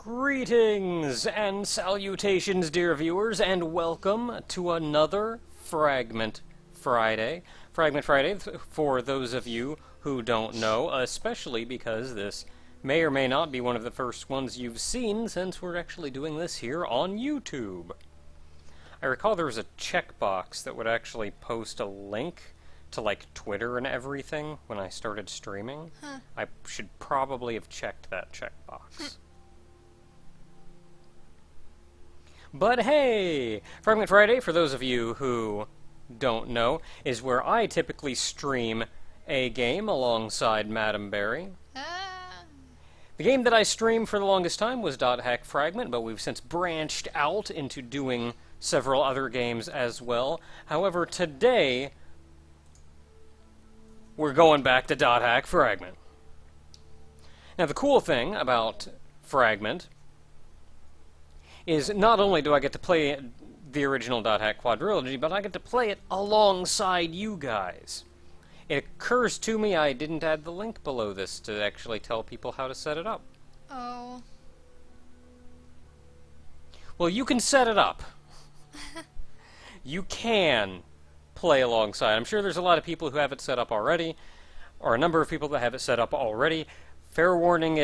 Greetings and salutations, dear viewers, and welcome to another Fragment Friday. Fragment Friday, for those of you who don't know, especially because this may or may not be one of the first ones you've seen, since we're actually doing this here on YouTube. I recall there was a checkbox that would actually post a link to, like, Twitter and everything when I started streaming. I should probably have checked that checkbox. But hey! Fragment Friday, for those of you who don't know, is where I typically stream a game alongside Madam Berry. The game that I streamed for the longest time was .hack Fragment, but we've since branched out into doing several other games as well. However, today, we're going back to .hack Fragment. Now, the cool thing about Fragment is not only do I get to play the original .hack quadrilogy, but I get to play it alongside you guys. It occurs to me I didn't add the link below this to actually tell people how to set it up. Oh. Well, you can set it up. You can play alongside. I'm sure there's a lot of people who have it set up already, or a number of people that have it set up already. Fair warning,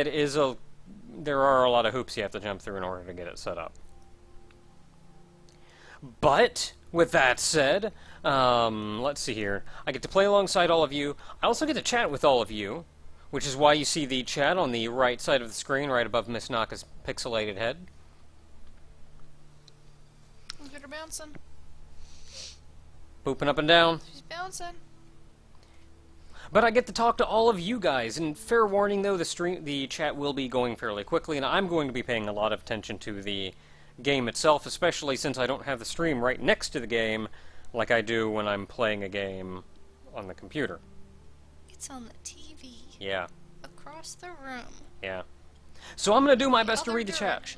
there are a lot of hoops you have to jump through in order to get it set up. But, with that said, let's see here. I get to play alongside all of you. I also get to chat with all of you, which is why you see the chat on the right side of the screen, right above Miss Naka's pixelated head. Look at her bouncing. Booping up and down. She's bouncing. But I get to talk to all of you guys, and fair warning though, the chat will be going fairly quickly, and I'm going to be paying a lot of attention to the game itself, especially since I don't have the stream right next to the game like I do when I'm playing a game on the computer. It's on the TV. Yeah. Across the room. Yeah. So I'm going to do my best to read the chat.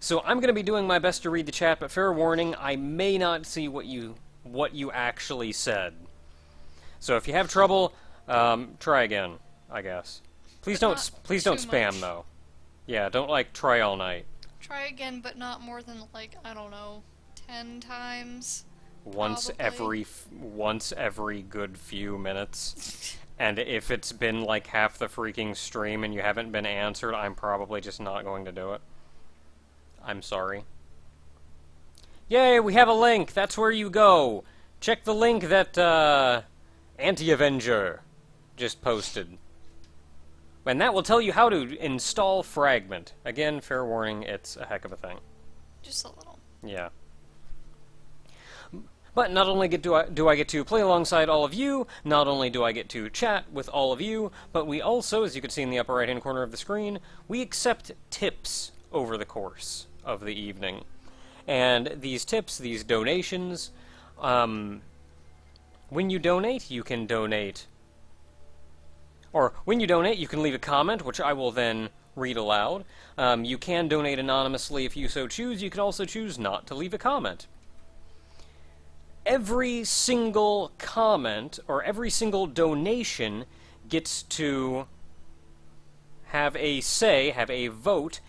So I'm going to be doing my best to read the chat, but fair warning, I may not see what you actually said. So if you have trouble, try again, I guess. Please don't spam though. Yeah, don't like try all night. Try again, but not more than like, I don't know, 10 times. Once every good few minutes. And if it's been like half the freaking stream and you haven't been answered, I'm probably just not going to do it. I'm sorry. Yay, we have a link. That's where you go. Check the link that Anti-Avenger just posted. And that will tell you how to install Fragment. Again, fair warning, it's a heck of a thing. Just a little. Yeah. But not only do I get to play alongside all of you, not only do I get to chat with all of you, but we also, as you can see in the upper right-hand corner of the screen, we accept tips over the course of the evening. And these tips, these donations, when you donate, you can donate. Or, when you donate, you can leave a comment, which I will then read aloud. You can donate anonymously if you so choose. You can also choose not to leave a comment. Every single comment, or every single donation, gets to have a say, have a vote,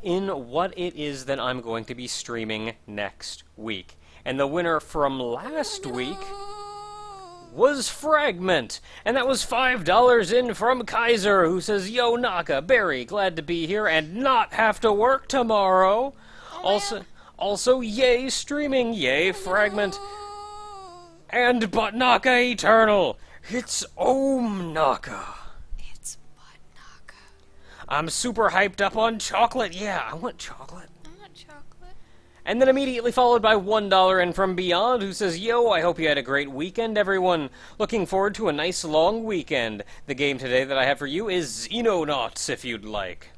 in what it is that I'm going to be streaming next week. And the winner from last week was Fragment, and that was $5 in from Kaiser, who says, "Yo, Naka, Barry, glad to be here and not have to work tomorrow." Also, yay streaming, yay Fragment, and but Naka Eternal. It's Naka. It's but Naka. I'm super hyped up on chocolate. Yeah, I want chocolate. I want chocolate. And then immediately followed by $1 in from Beyond, who says, "Yo, I hope you had a great weekend, everyone. Looking forward to a nice long weekend. The game today that I have for you is Xenonauts, if you'd like."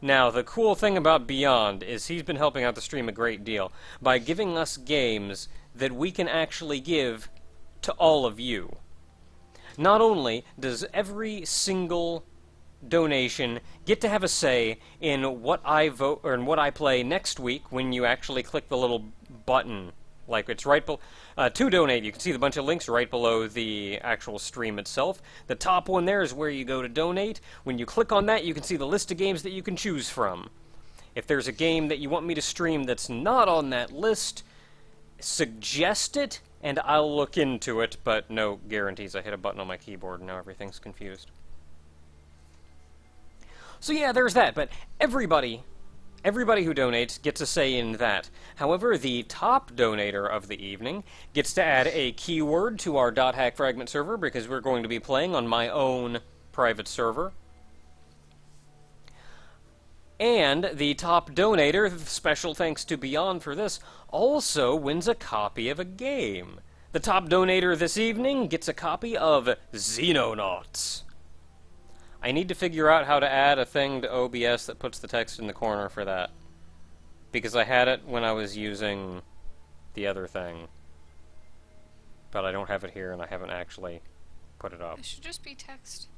Now, the cool thing about Beyond is he's been helping out the stream a great deal by giving us games that we can actually give to all of you. Not only does every single donation get to have a say in what I vote or in what I play next week when you actually click the little button Like, it's right to donate. You can see the bunch of links right below the actual stream itself. The top one there is where you go to donate. When you click on that, you can see the list of games that you can choose from. If there's a game that you want me to stream that's not on that list, suggest it, and I'll look into it, but no guarantees. I hit a button on my keyboard, and now everything's confused. So yeah, there's that, but everybody who donates gets a say in that. However, the top donator of the evening gets to add a keyword to our .hack Fragment server, because we're going to be playing on my own private server. And the top donator, special thanks to Beyond for this, also wins a copy of a game. The top donator this evening gets a copy of Xenonauts. I need to figure out how to add a thing to OBS that puts the text in the corner for that. Because I had it when I was using the other thing. But I don't have it here and I haven't actually put it up. It should just be text.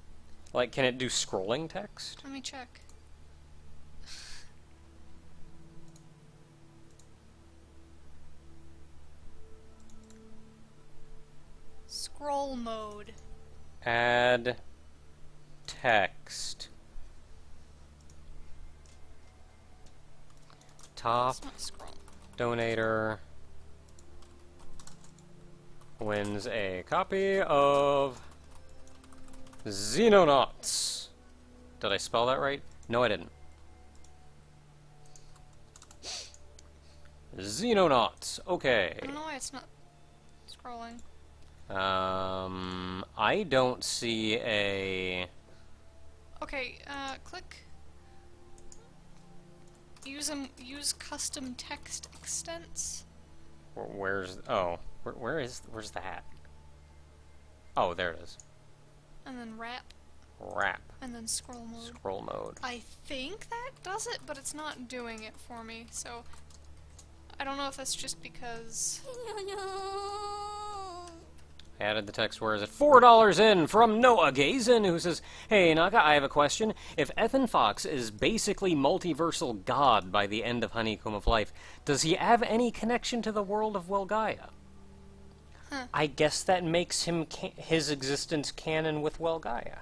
Like, can it do scrolling text? Let me check. Scroll mode. Add text. Top It's not scroll. donator wins a copy of Xenonauts. Did I spell that right? No, I didn't. Xenonauts. Okay. I don't know why it's not scrolling. I don't see a... Okay, click use custom text extents. Where's... Oh. Where's that? Oh, there it is. And then wrap. Wrap. And then scroll mode. Scroll mode. I think that does it, but it's not doing it for me, so I don't know if that's just because... I added the text, where is it? $4 in from Noah Gazin, who says, "Hey, Naka, I have a question. If Ethan Fox is basically multiversal god by the end of Honeycomb of Life, does he have any connection to the world of Welgaia?" Huh. I guess that makes him his existence canon with Welgaia.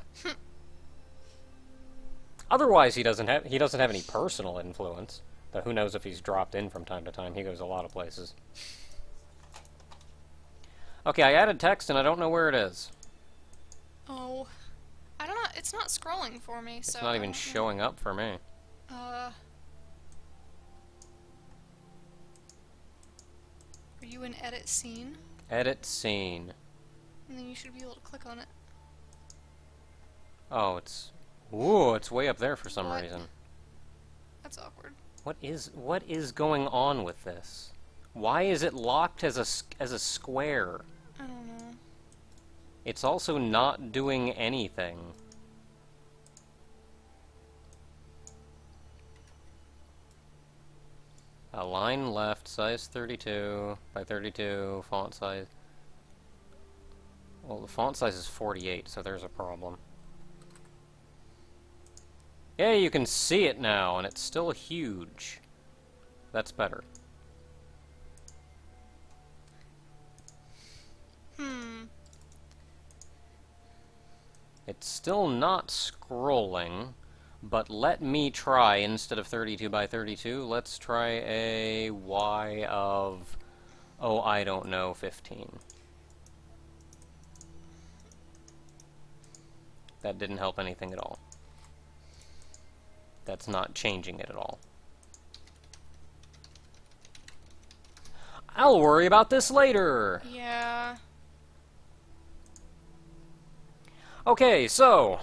Otherwise, he doesn't have any personal influence. Though who knows if he's dropped in from time to time. He goes a lot of places. Okay, I added text and I don't know where it is. Oh, I don't know. It's not scrolling for me, so... It's not even showing up for me. Are you in edit scene? Edit scene. And then you should be able to click on it. Oh, it's... Ooh, it's way up there for some What? reason. That's awkward. What is going on with this? Why is it locked as a square? I don't know. It's also not doing anything. A line left, size 32 by 32, font size. Well, the font size is 48, so there's a problem. Yeah, you can see it now, and it's still huge. That's better. It's still not scrolling, but let me try, instead of 32 by 32, let's try a Y of, oh, I don't know, 15. That didn't help anything at all. That's not changing it at all. I'll worry about this later! Yeah. Okay, so...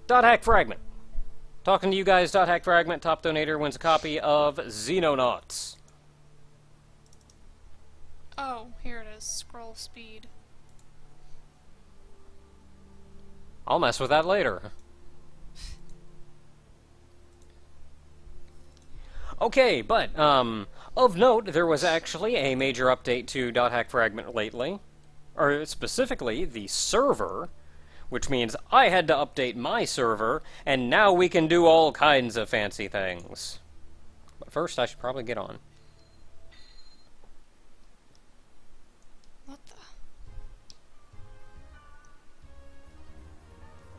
.hack Fragment. Talking to you guys, .hack Fragment, top donator, wins a copy of Xenonauts. Oh, here it is. Scroll speed. I'll mess with that later. Okay, but, of note, there was actually a major update to .hack Fragment lately. Or, specifically, the server, which means I had to update my server, and now we can do all kinds of fancy things. But first, I should probably get on.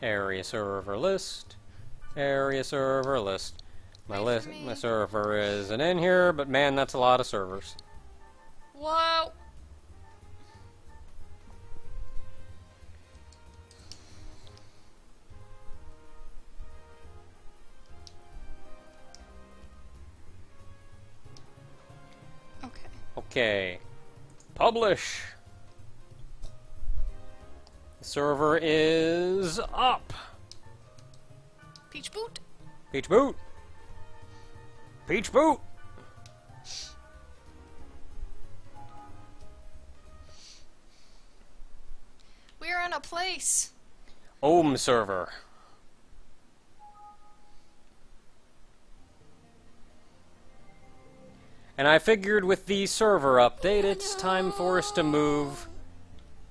Area server list. Area server list. My server isn't in here, but man, that's a lot of servers. Whoa! Okay. Okay. Publish. The server is up. Peach boot. Peach boot. Peach boot. We're in a place. Ohm server. And I figured with the server update, it's time for us to move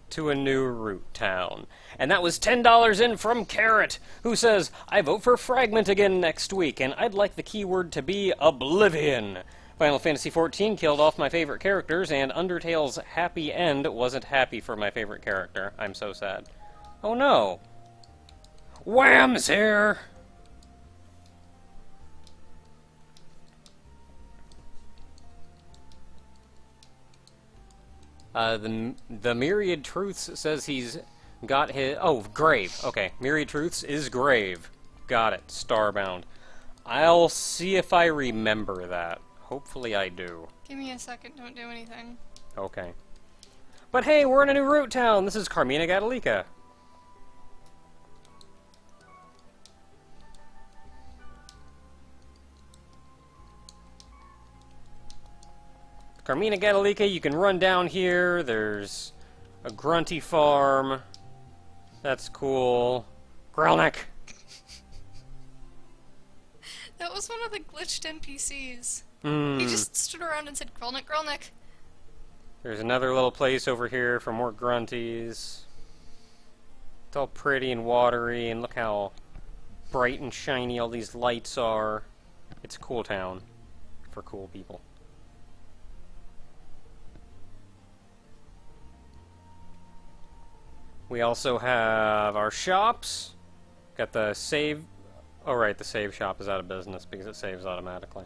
to a new root town. And that was $10 in from Carrot, who says, I vote for Fragment again next week, and I'd like the keyword to be Oblivion. Final Fantasy XIV killed off my favorite characters, and Undertale's happy end wasn't happy for my favorite character. I'm so sad. Oh no. Wham's here! The Myriad Truths says he's got his... Oh, Grave. Okay, Myriad Truths is Grave. Got it. Starbound. I'll see if I remember that. Hopefully I do. Give me a second, don't do anything. Okay. But hey, we're in a new root town! This is Carmina Gadalica. Carmina Gadalica, you can run down here. There's a grunty farm. That's cool. Grelnick! That was one of the glitched NPCs. Hmm. He just stood around and said, Grelnick, Grelnick. There's another little place over here for more grunties. It's all pretty and watery, and look how bright and shiny all these lights are. It's a cool town for cool people. We also have our shops. Got the save... Oh right, the save shop is out of business because it saves automatically.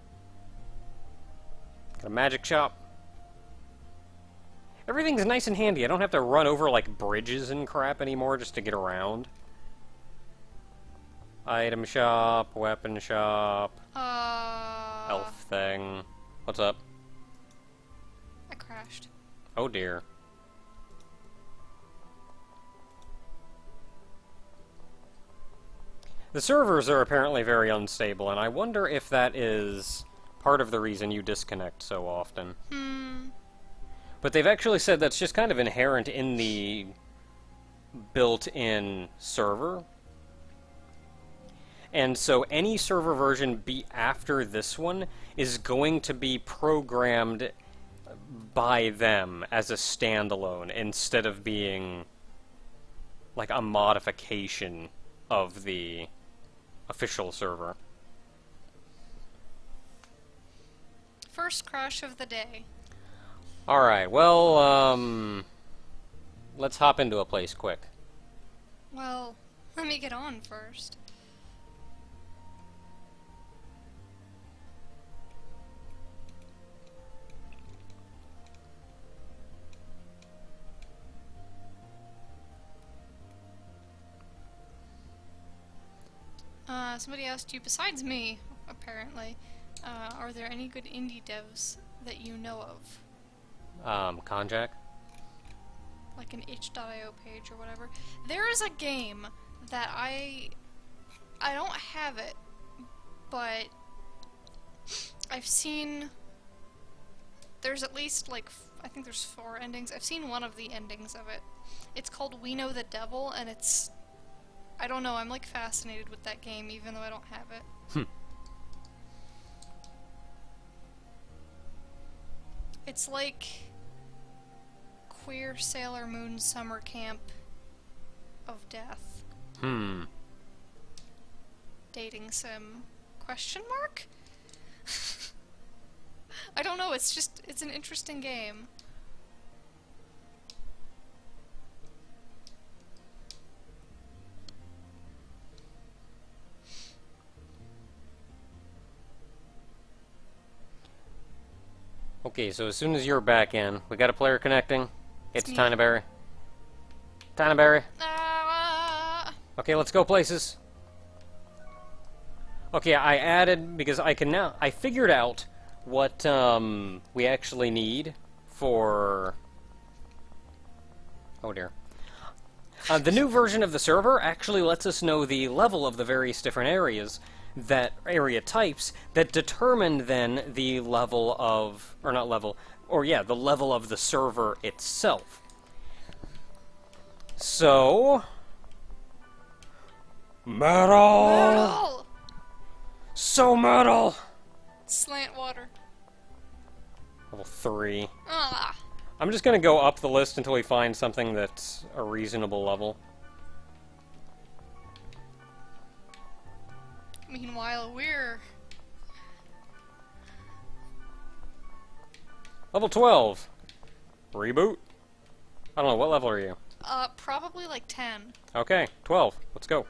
Got a magic shop. Everything's nice and handy. I don't have to run over like bridges and crap anymore just to get around. Item shop, weapon shop, elf thing. What's up? I crashed. Oh dear. The servers are apparently very unstable, and I wonder if that is part of the reason you disconnect so often. But they've actually said that's just kind of inherent in the built-in server. And so any server version after this one is going to be programmed by them as a standalone instead of being like a modification of the official server. First crash of the day. Alright, well, let's hop into a place quick. Well, let me get on first. Somebody asked you, besides me, apparently, are there any good indie devs that you know of? Konjac? Like an itch.io page or whatever. There is a game that I don't have it, but I've seen, there's at least like, I think there's 4 endings. I've seen one of the endings of it. It's called We Know the Devil, and it's, I don't know, I'm like fascinated with that game even though I don't have it. It's like Queer Sailor Moon Summer Camp of Death. Dating sim? Question mark? I don't know, it's just, it's an interesting game. Okay, so as soon as you're back in, we got a player connecting. It's me. Tinyberry. Tinyberry. Ah! Okay, let's go places. Okay, I added, because I can now, I figured out what we actually need for... Oh dear. The new version of the server actually lets us know the level of the various different areas, area types, that determine then the level of, or not level, or yeah, the level of the server itself. So... Metal! Metal! So metal! Slant water. Level 3. Ah! I'm just gonna go up the list until we find something that's a reasonable level. Meanwhile, we're... Level 12. Reboot? I don't know, what level are you? Probably like 10. Okay, 12. Let's go.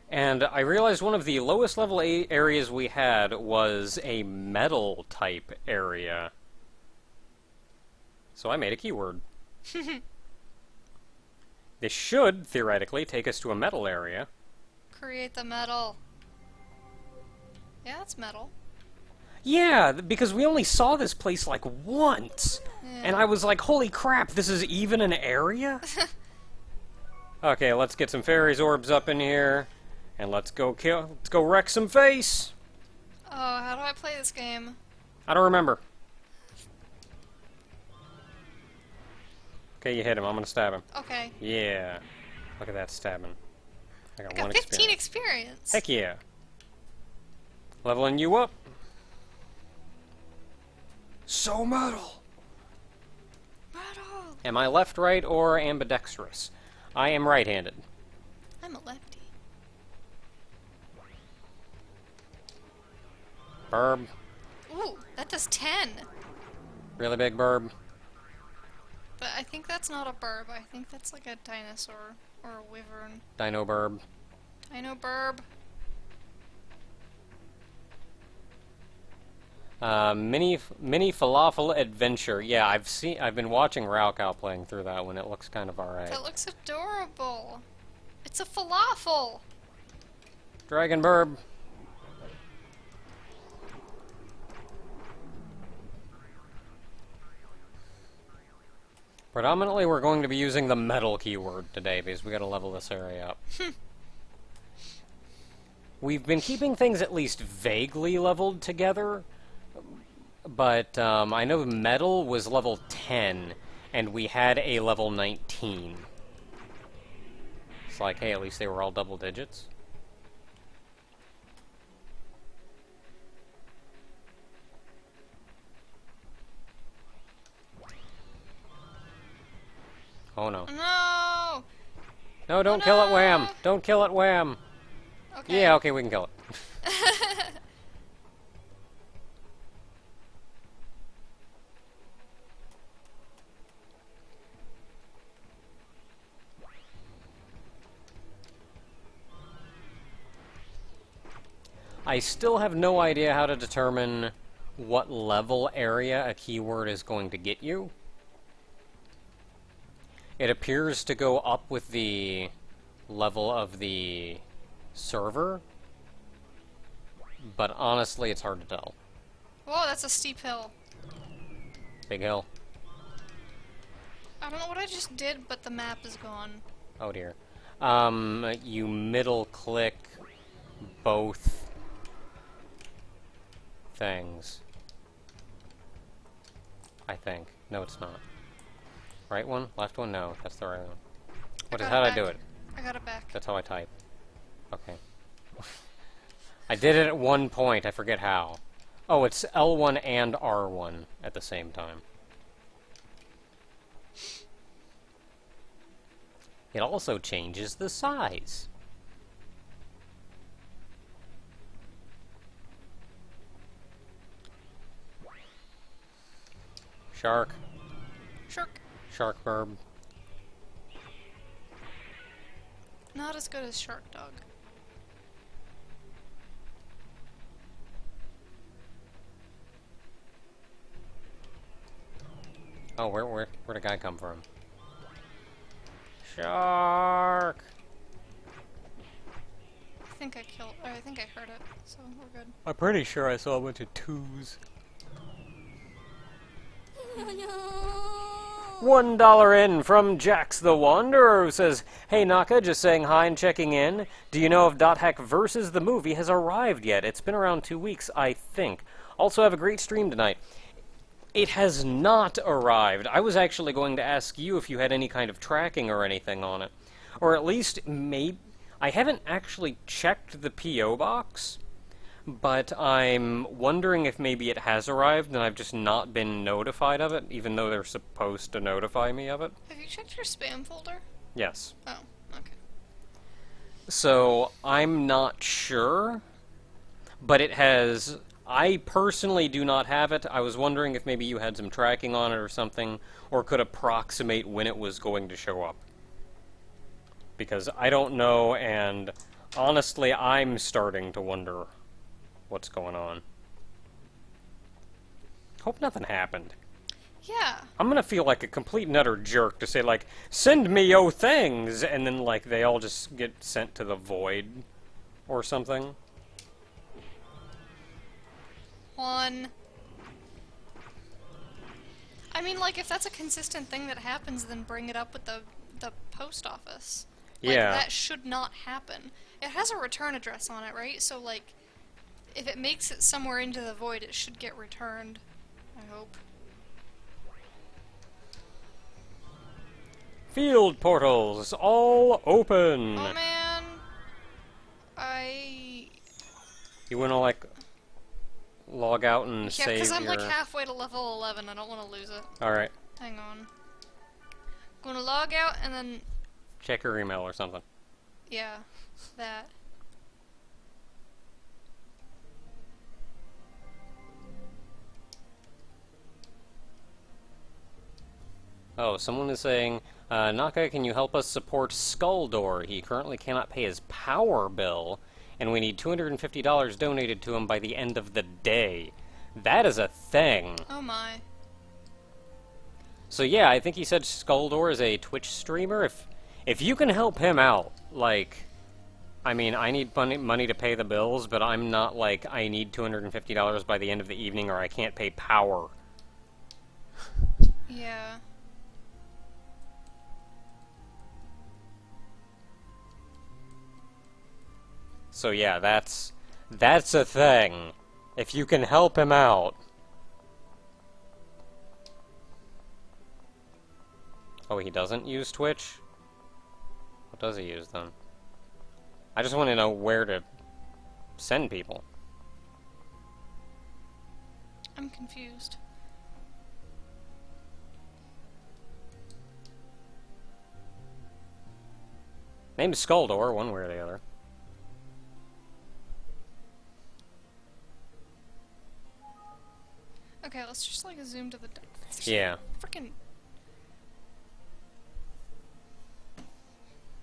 And I realized one of the lowest level areas we had was a metal type area. So I made a keyword. This should, theoretically, take us to a metal area. Create the metal. Yeah, that's metal. Yeah, because we only saw this place like once. Yeah. And I was like, holy crap, this is even an area? Okay, let's get some fairies orbs up in here. And let's go wreck some face! Oh, how do I play this game? I don't remember. Okay, you hit him. I'm gonna stab him. Okay. Yeah. Look at that stabbing. I I got got one 15 experience. Heck yeah. Leveling you up. So metal! Metal! Am I left, right, or ambidextrous? I am right-handed. I'm a lefty. Burb. Ooh, that does 10. Really big burb. But I think that's not a burb. I think that's like a dinosaur or a wyvern. Dino burb. Dino burb. Mini falafel adventure. Yeah, I've been watching Raocow playing through that one. It looks kind of alright. That looks adorable. It's a falafel. Dragon burb. Predominantly, we're going to be using the metal keyword today because we got to level this area up. We've been keeping things at least vaguely leveled together, but I know metal was level 10, and we had a level 19. It's like, hey, at least they were all double digits. Oh no. No! No, don't kill it, Wham! Don't kill it, Wham! Okay. Yeah, okay, we can kill it. I still have no idea how to determine what level area a keyword is going to get you. It appears to go up with the level of the server, but honestly, it's hard to tell. Whoa, that's a steep hill. Big hill. I don't know what I just did, but the map is gone. Oh dear. You middle click both things. I think. No, it's not. Right one? Left one? No, that's the right one. How did I do it? I got it back. That's how I type. Okay. I did it at one point, I forget how. Oh, it's L1 and R1 at the same time. It also changes the size. Shark. Shark. Shark burb. Not as good as Shark Dog. Oh, where'd the guy come from? Shark! I think I heard it, so we're good. I'm pretty sure I saw a bunch of twos. $1 in from Jax the Wanderer, who says, "Hey Naka, just saying hi and checking in. Do you know if Dot Hack vs. the movie has arrived yet? It's been around 2 weeks, I think. Also have a great stream tonight." It has not arrived. I was actually going to ask you if you had any kind of tracking or anything on it. Or at least, maybe... I haven't actually checked the P.O. box, but I'm wondering if maybe it has arrived and I've just not been notified of it, even though they're supposed to notify me of it. Have you checked your spam folder? Yes. Oh, okay. So, I'm not sure, but it has... I personally do not have it. I was wondering if maybe you had some tracking on it or something, or could approximate when it was going to show up. Because I don't know, and honestly, I'm starting to wonder what's going on. Hope nothing happened. Yeah. I'm gonna feel like a complete and utter jerk to say, like, send me yo things, and then, like, they all just get sent to the void or something. One. I mean, like, if that's a consistent thing that happens, then bring it up with the post office. Like, Yeah. that should not happen. It has a return address on it, right? So, like, if it makes it somewhere into the void, it should get returned. I hope. Field portals, all open! Oh, man. You wanna, like, log out and Yeah, save because I'm, your... like, halfway to level 11. I don't want to lose it. Alright. Hang on. Gonna log out and then... Check your email or something. Yeah, that. Oh, someone is saying, Naka, can you help us support Skulldor? He currently cannot pay his power bill, and we need $250 donated to him by the end of the day. That is a thing. Oh my. So yeah, I think he said Skulldor is a Twitch streamer. If you can help him out, like, I mean, I need money to pay the bills, but I'm not like, I need $250 by the end of the evening or I can't pay power. Yeah. So yeah, that's a thing. If you can help him out. Oh, he doesn't use Twitch? What does he use then? I just want to know where to send people. I'm confused. Name's Skulldor, one way or the other. Okay, let's just like zoom to the... Yeah. Freaking...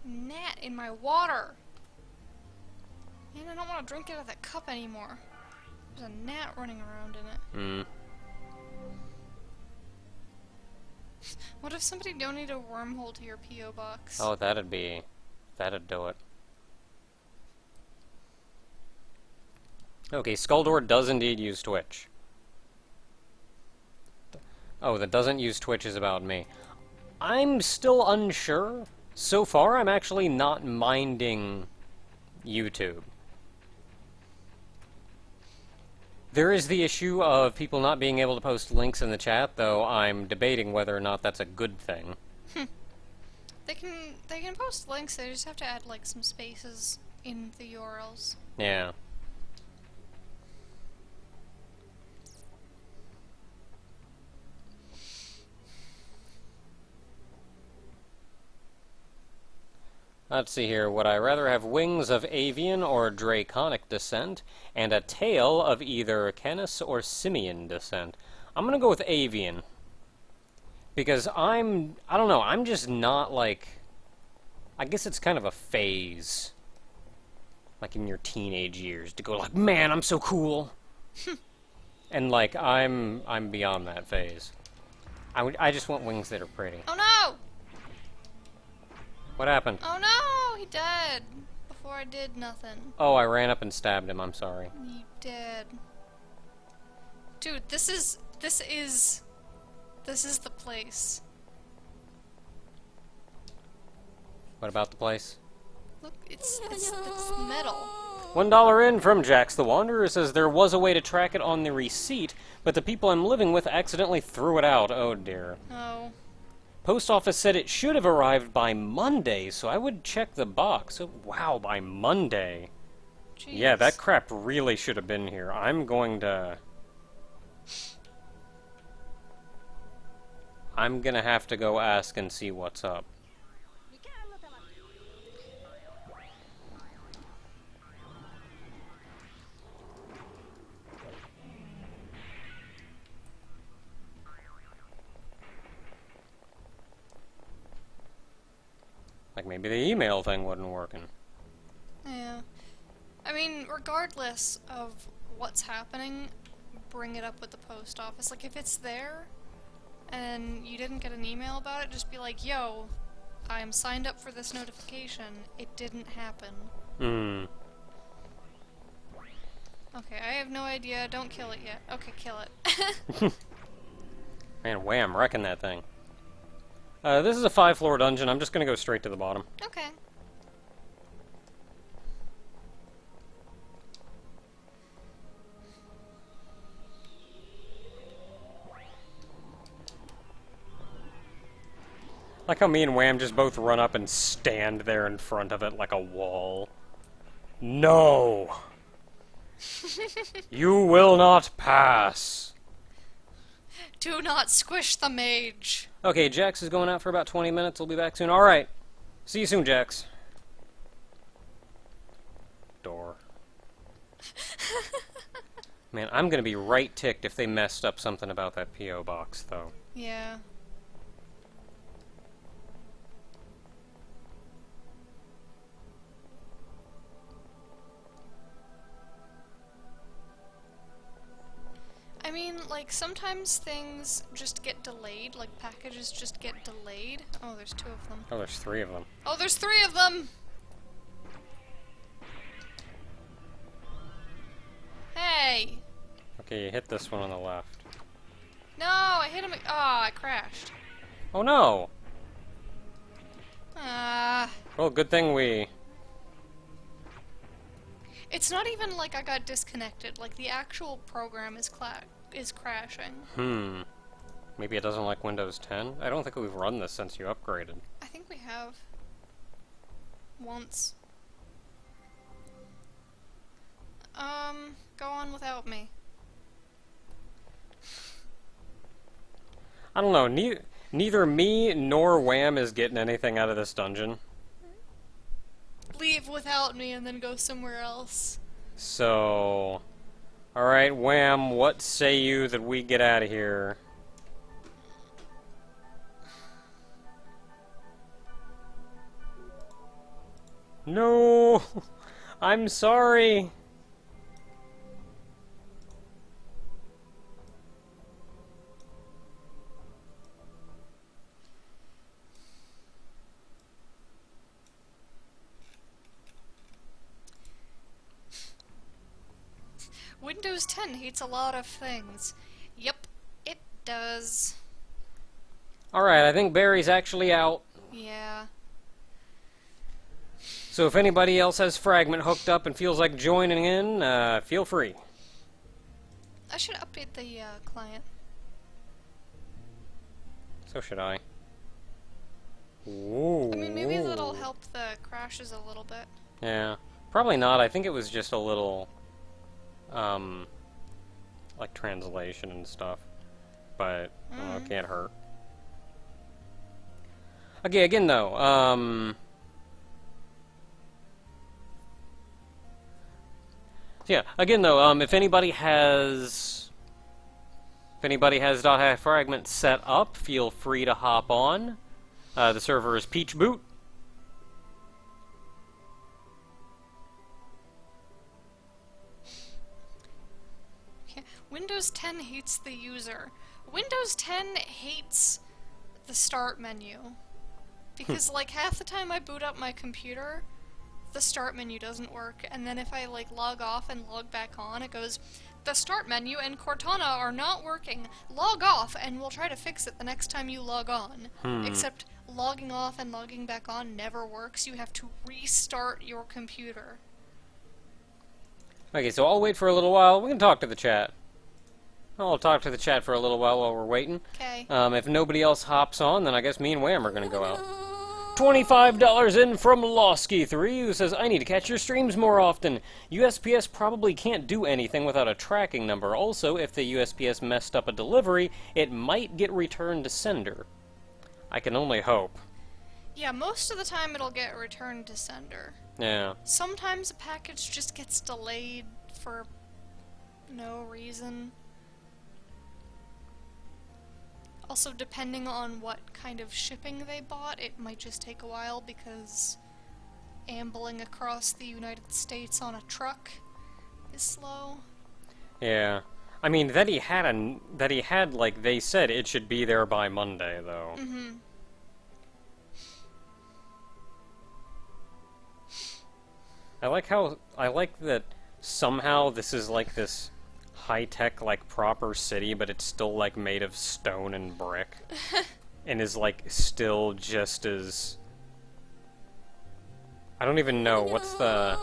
gnat in my water! Man, I don't want to drink it out of that cup anymore. There's a gnat running around in it. What if somebody donated a wormhole to your P.O. box? Oh, that'd do it. Okay, Skulldor does indeed use Twitch. Oh, that doesn't use Twitch is about me. I'm still unsure. So far, I'm actually not minding YouTube. There is the issue of people not being able to post links in the chat, though I'm debating whether or not that's a good thing. They can post links, they just have to add like some spaces in the URLs. Yeah. Let's see here. Would I rather have wings of avian or draconic descent, and a tail of either Canis or simian descent? I'm gonna go with avian. Because I don't know, I'm just not like... I guess it's kind of a phase. Like in your teenage years, to go like, man, I'm so cool! And like, I'm beyond that phase. I just want wings that are pretty. Oh no! What happened? Oh no! He died before I did nothing. Oh, I ran up and stabbed him. I'm sorry. He dead. Dude, this is the place. What about the place? Look, it's metal. $1 in from Jax the Wanderer says there was a way to track it on the receipt, but the people I'm living with accidentally threw it out. Oh dear. Oh. Post office said it should have arrived by Monday, so I would check the box. Oh, wow, by Monday. Jeez. Yeah, that crap really should have been here. I'm gonna have to go ask and see what's up. Like maybe the email thing wasn't working. Yeah. I mean, regardless of what's happening, bring it up with the post office. Like, if it's there, and you didn't get an email about it, just be like, yo, I'm signed up for this notification. It didn't happen. Hmm. Okay, I have no idea. Don't kill it yet. Okay, kill it. Man, wham, wrecking that thing. This is a 5-floor dungeon. I'm just gonna go straight to the bottom. Okay. Like how me and Wham just both run up and stand there in front of it like a wall. No! You will not pass! Do not squish the mage. Okay, Jax is going out for about 20 minutes. We'll be back soon. Alright. See you soon, Jax. Door. Man, I'm gonna be right ticked if they messed up something about that P.O. box, though. Yeah. I mean, like, sometimes things just get delayed, like packages just get delayed. Oh, there's 2 of them. Oh, there's 3 of them. Oh, there's 3 of them! Hey! Okay, you hit this one on the left. No, I hit him. Oh, I crashed. Oh no! Ah. Well, good thing we... It's not even like I got disconnected. Like, the actual program is crashing. Maybe it doesn't like Windows 10? I don't think we've run this since you upgraded. I think we have. Once. Go on without me. I don't know, neither me nor Wham is getting anything out of this dungeon. Leave without me and then go somewhere else. So... Alright, Wham, what say you that we get out of here? No! I'm sorry! Windows 10 hates a lot of things. Yep, it does. Alright, I think Barry's actually out. Yeah. So if anybody else has Fragment hooked up and feels like joining in, feel free. I should update the client. So should I. Ooh. I mean, maybe that'll help the crashes a little bit. Yeah. Probably not. I think it was just a little... like translation and stuff, but it can't hurt. Okay, again though, yeah, again though, if anybody has .fragment set up, feel free to hop on. The server is Peach Boot. Windows 10 hates the user. Windows 10 hates the start menu. Because, like, half the time I boot up my computer, the start menu doesn't work, and then if I, like, log off and log back on, it goes, the start menu and Cortana are not working. Log off, and we'll try to fix it the next time you log on. Except logging off and logging back on never works. You have to restart your computer. Okay, so I'll wait for a little while. We can talk to the chat. I'll talk to the chat for a little while we're waiting. Okay. If nobody else hops on, then I guess me and Wham are going to go out. $25 in from Losky3, who says, I need to catch your streams more often. USPS probably can't do anything without a tracking number. Also, if the USPS messed up a delivery, it might get returned to sender. I can only hope. Yeah, most of the time it'll get returned to sender. Yeah. Sometimes a package just gets delayed for no reason. Also, depending on what kind of shipping they bought, it might just take a while because ambling across the United States on a truck is slow. Yeah. I mean, that he had, like, they said it should be there by Monday, though. Mm-hmm. I like that somehow this is, like, this high-tech, like, proper city, but it's still, like, made of stone and brick. And is, like, still just as... I don't even know, what's the...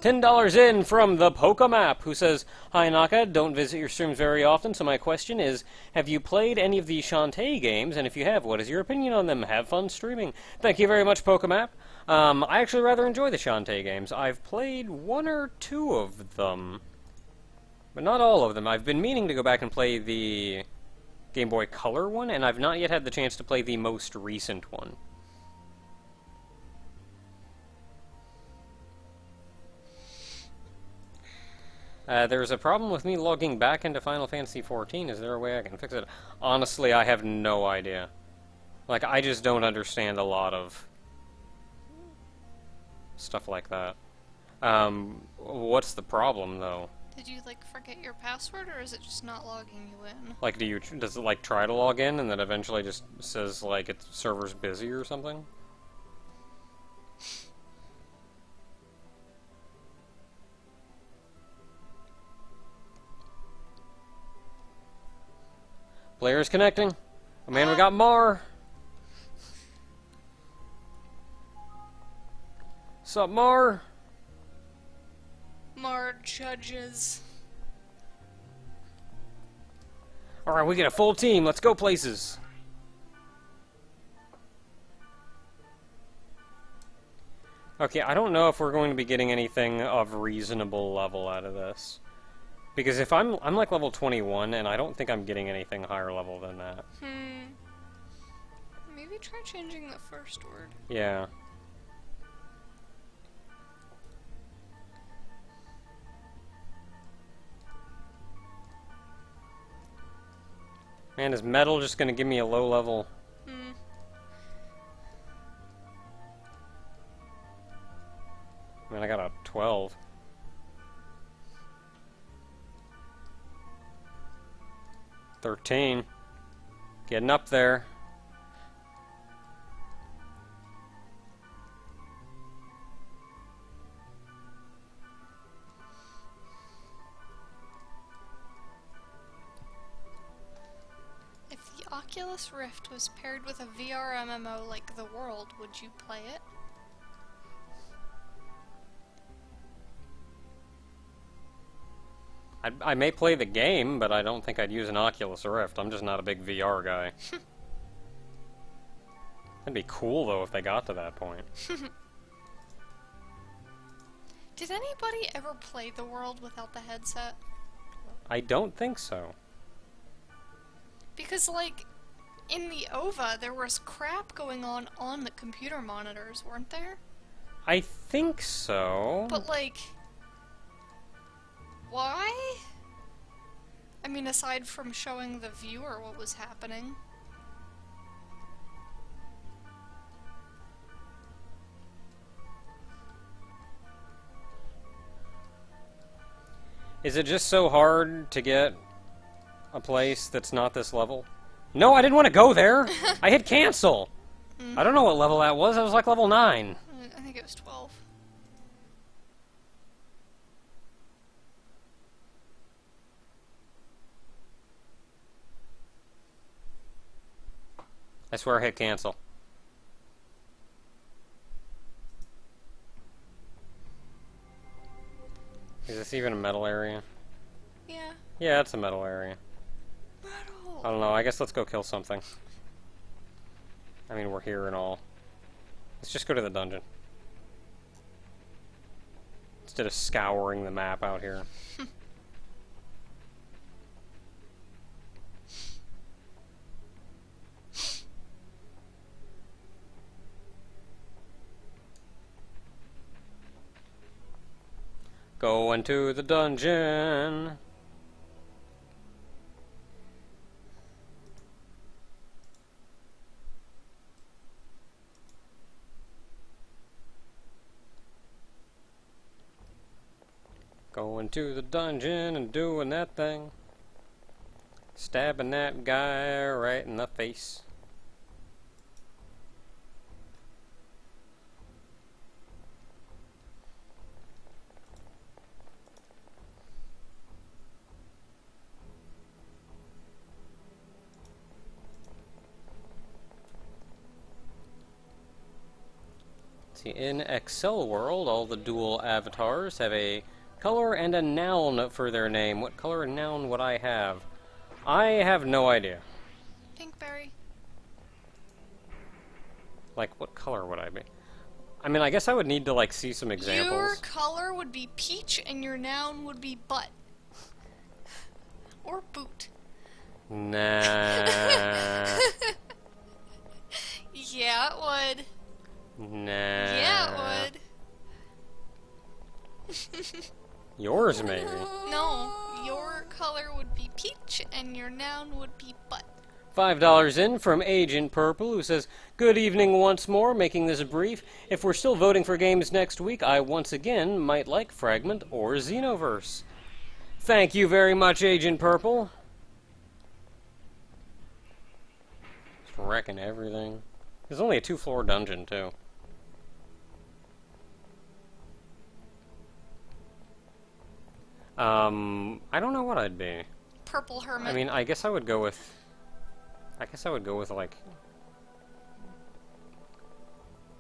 $10 in from the Pokémap, who says, Hi Naka, don't visit your streams very often, so my question is, have you played any of the Shantae games, and if you have, what is your opinion on them? Have fun streaming. Thank you very much, Pokémap. I actually rather enjoy the Shantae games. I've played 1 or 2 of them. But not all of them. I've been meaning to go back and play the Game Boy Color one, and I've not yet had the chance to play the most recent one. There's a problem with me logging back into Final Fantasy XIV. Is there a way I can fix it? Honestly, I have no idea. Like, I just don't understand a lot of stuff like that. What's the problem, though? Did you, like, forget your password, or is it just not logging you in? Like, does it, like, try to log in, and then eventually just says, like, its server's busy or something? Players connecting. Oh man, we got Mar. Sup, Mar? Mar judges. Alright, we get a full team. Let's go places. Okay, I don't know if we're going to be getting anything of reasonable level out of this. Because if I'm like level 21, and I don't think I'm getting anything higher level than that. Maybe try changing the first word. Yeah. Man, is metal just gonna give me a low level? Man, I got a 12. $13. Getting up there. If the Oculus Rift was paired with a VR MMO like The World, would you play it? I may play the game, but I don't think I'd use an Oculus Rift. I'm just not a big VR guy. It'd be cool, though, if they got to that point. Did anybody ever play The World without the headset? I don't think so. Because, like, in the OVA, there was crap going on the computer monitors, weren't there? I think so. But, like... why? I mean, aside from showing the viewer what was happening. Is it just so hard to get a place that's not this level? No, I didn't want to go there! I hit cancel! I don't know what level that was. That was like level 9. I think it was 12. I swear I hit cancel. Is this even a metal area? Yeah. Yeah, it's a metal area. Metal! I don't know, I guess let's go kill something. I mean, we're here and all. Let's just go to the dungeon. Instead of scouring the map out here. Going to the dungeon. Going to the dungeon and doing that thing. Stabbing that guy right in the face. See, in Excel World, all the dual avatars have a color and a noun for their name. What color and noun would I have? I have no idea. Pinkberry. Like, what color would I be? I mean, I guess I would need to, like, see some examples. Your color would be peach and your noun would be butt. Or boot. Nah. Yeah, it would. Nah. Yeah, it would. Yours, maybe. No, your color would be peach and your noun would be butt. $5 in from Agent Purple, who says, "Good evening once more, making this brief. If we're still voting for games next week, I once again might like Fragment or Xenoverse." Thank you very much, Agent Purple. Just wrecking everything. There's only a 2-floor dungeon, too. I don't know what I'd be. Purple hermit. I mean, I guess I would go with, like,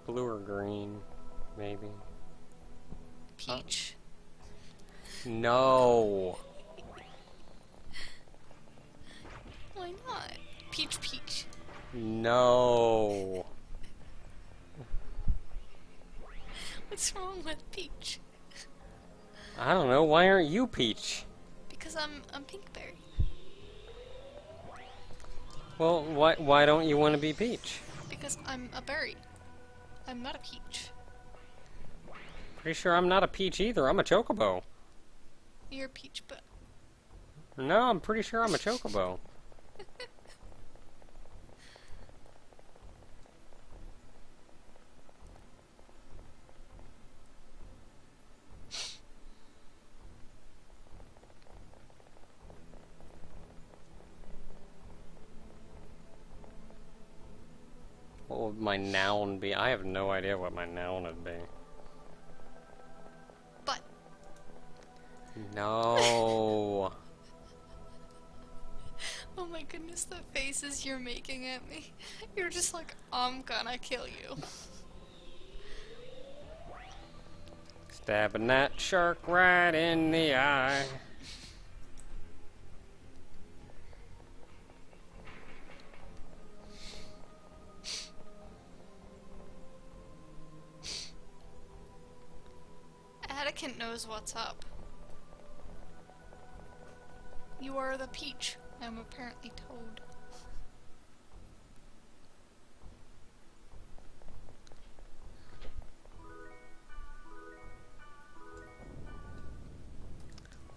blue or green, maybe. Peach. No. Why not? Peach, peach. No. What's wrong with peach? I don't know. Why aren't you Peach? Because I'm pinkberry. Well, why don't you want to be Peach? Because I'm a berry. I'm not a peach. Pretty sure I'm not a Peach either. I'm a Chocobo. You're a peach, but No, I'm pretty sure I'm a Chocobo. What would my noun be? I have no idea what my noun would be. but No. oh my goodness, the faces you're making at me. You're just like, I'm gonna kill you. Stabbing that shark right in the eye. Atticant knows what's up. You are the peach. I'm apparently Toad.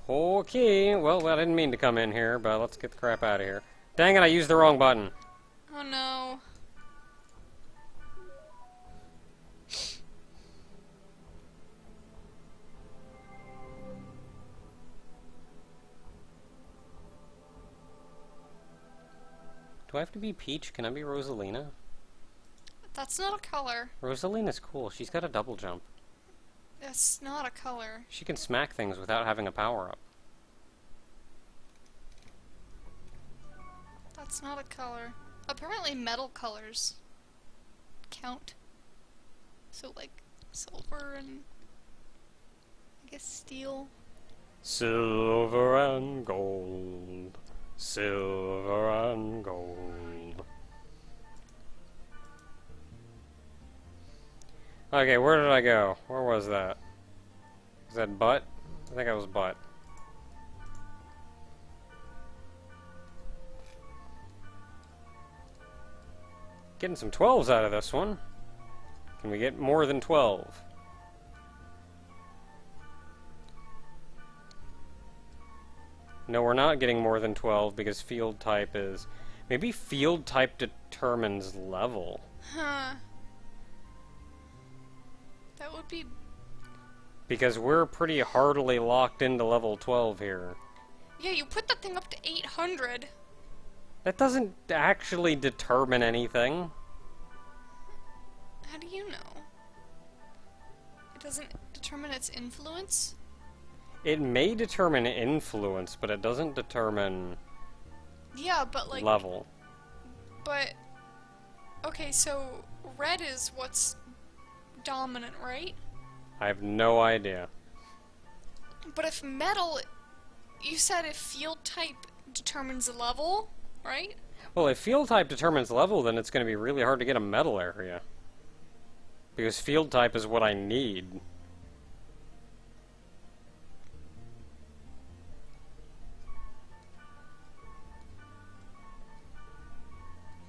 Okay, well, I didn't mean to come in here, but let's get the crap out of here. Dang it, I used the wrong button. Oh no. Do I have to be Peach? Can I be Rosalina? That's not a color. Rosalina's cool. She's got a double jump. That's not a color. She can smack things without having a power-up. That's not a color. Apparently metal colors count. So like silver and I guess steel. Silver and gold. Silver and gold. Okay, where did I go? Where was that? Was that butt? I think I was butt. Getting some 12s out of this one. Can we get more than 12? No, we're not getting more than 12 because field type is... Maybe field type determines level. Huh. That would be... Because we're pretty hardly locked into level 12 here. Yeah, you put that thing up to 800. That doesn't actually determine anything. How do you know? It doesn't determine its influence? It may determine influence, but it doesn't determine... Yeah, but like... level. But... Okay, so red is what's dominant, right? I have no idea. But if metal... You said if field type determines the level, right? Well, if field type determines level, then it's going to be really hard to get a metal area. Because field type is what I need.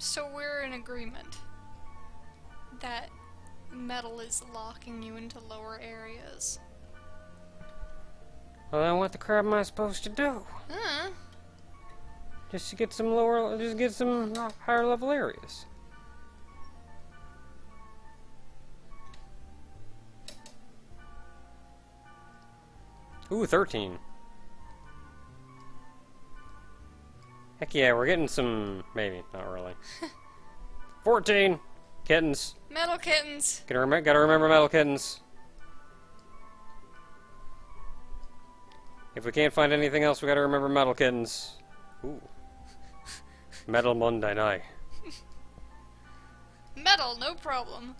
So we're in agreement that metal is locking you into lower areas. Well, then what the crap am I supposed to do? Huh? Just to get some higher level areas. Ooh, 13. Heck yeah, we're getting some... Maybe, not really. 14! Kittens. Metal kittens! Gotta remember metal kittens. If we can't find anything else, we gotta remember metal kittens. Ooh. Metal Monday night. Metal, no problem.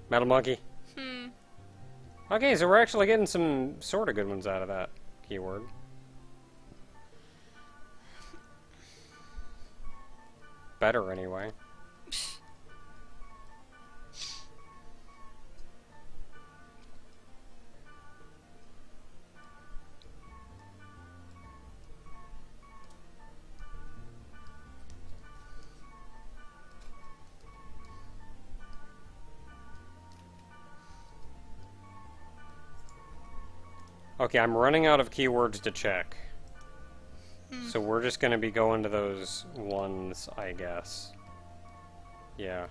Metal monkey. Hmm. Okay, so we're actually getting some sort of good ones out of that keyword. Better, anyway. Okay, I'm running out of keywords to check. So we're just gonna be going to those ones, I guess. Yeah.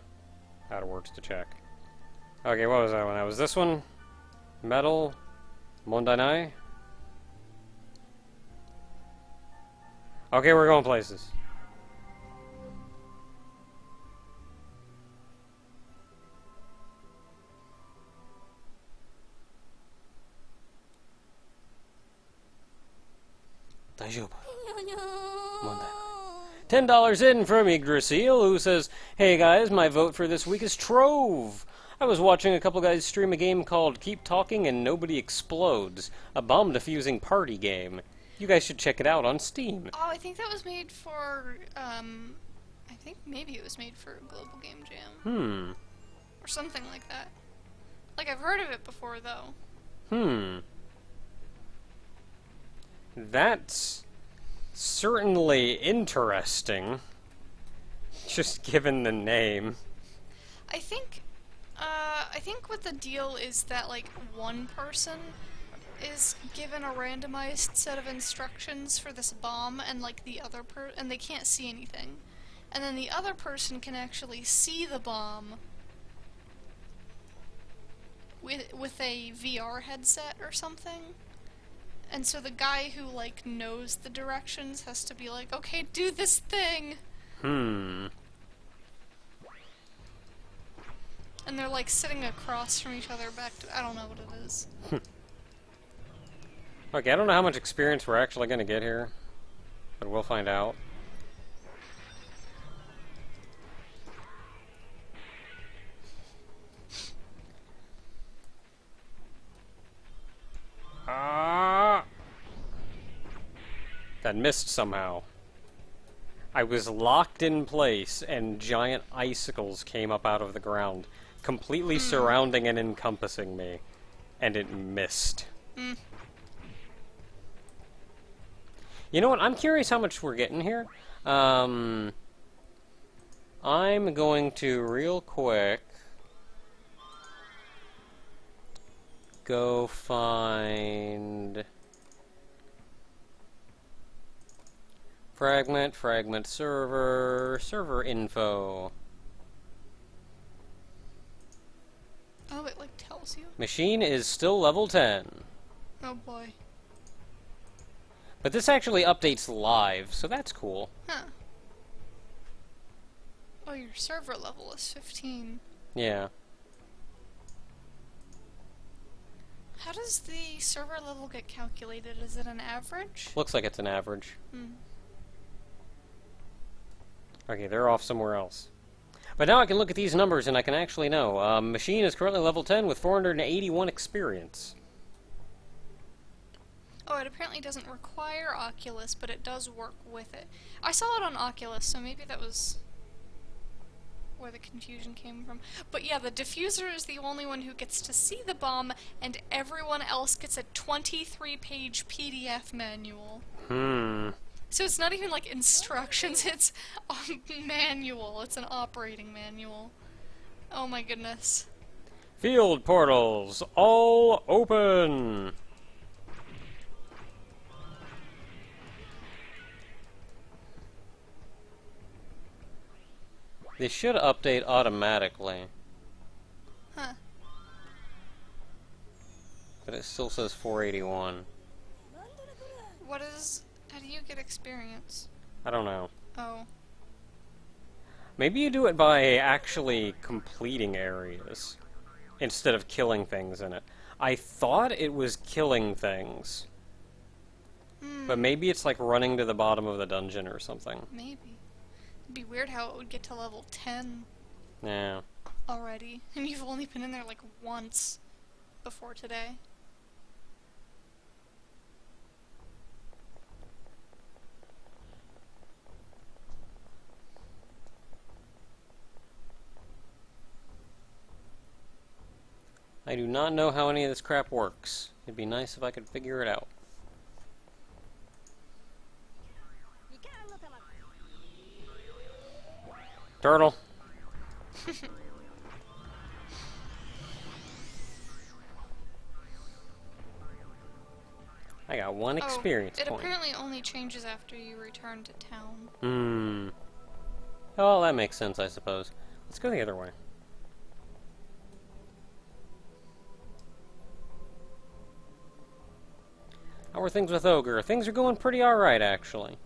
Out of words to check. Okay, what was that one? That was this one? Metal? Mondanai? Okay, we're going places. $10 in from Yggdrasil, who says, "Hey guys, my vote for this week is Trove. I was watching a couple guys stream a game called Keep Talking and Nobody Explodes, a bomb defusing party game. You guys should check it out on Steam." Oh, I think that was made for, I think maybe it was made for Global Game Jam. Or something like that. Like, I've heard of it before, though. That's certainly interesting, just given the name. I think what the deal is that, like, one person is given a randomized set of instructions for this bomb, and, like, the other and they can't see anything. And then the other person can actually see the bomb with a VR headset or something. And so the guy who, like, knows the directions has to be like, okay, do this thing! Hmm. And they're, like, sitting across from each other back to... I don't know what it is. Okay, I don't know how much experience we're actually going to get here, but we'll find out. Ah! That missed somehow. I was locked in place, and giant icicles came up out of the ground, completely surrounding and encompassing me, and it missed. You know what? I'm curious how much we're getting here. I'm going to, real quick, go find Fragment server info. Oh, it, like, tells you? Machine is still level 10. Oh, boy. But this actually updates live, so that's cool. Huh. Oh, your server level is 15. Yeah. How does the server level get calculated? Is it an average? Looks like it's an average. Hmm. Okay, they're off somewhere else. But now I can look at these numbers and I can actually know. Machine is currently level 10 with 481 experience. Oh, it apparently doesn't require Oculus, but it does work with it. I saw it on Oculus, so maybe that was where the confusion came from. But yeah, the diffuser is the only one who gets to see the bomb, and everyone else gets a 23-page PDF manual. So it's not even like instructions, it's a manual. It's an operating manual. Oh my goodness. Field portals, all open! They should update automatically. Huh. But it still says 481. What is... How do you get experience? I don't know. Oh. Maybe you do it by actually completing areas instead of killing things in it. I thought it was killing things. But maybe it's like running to the bottom of the dungeon or something. Maybe. It'd be weird how it would get to level 10 Yeah. already. And you've only been in there like once before today. I do not know how any of this crap works. It'd be nice if I could figure it out. Turtle. I got one experience it point. apparently only changes after you return to town. Oh, that makes sense, I suppose. Let's go the other way. How are things with Ogre? Things are going pretty alright, actually.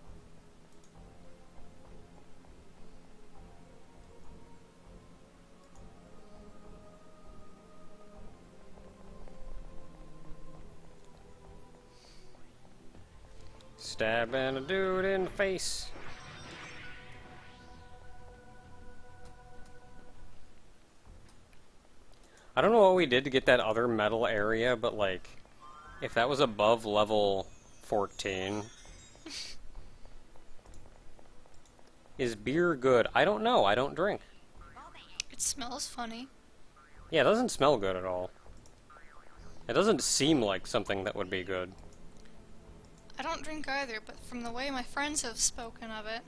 Stabbing a dude in the face. I don't know what we did to get that other metal area, but like, if that was above level 14... Is beer good? I don't know, I don't drink. It smells funny. Yeah, it doesn't smell good at all. It doesn't seem like something that would be good. I don't drink either, but from the way my friends have spoken of it,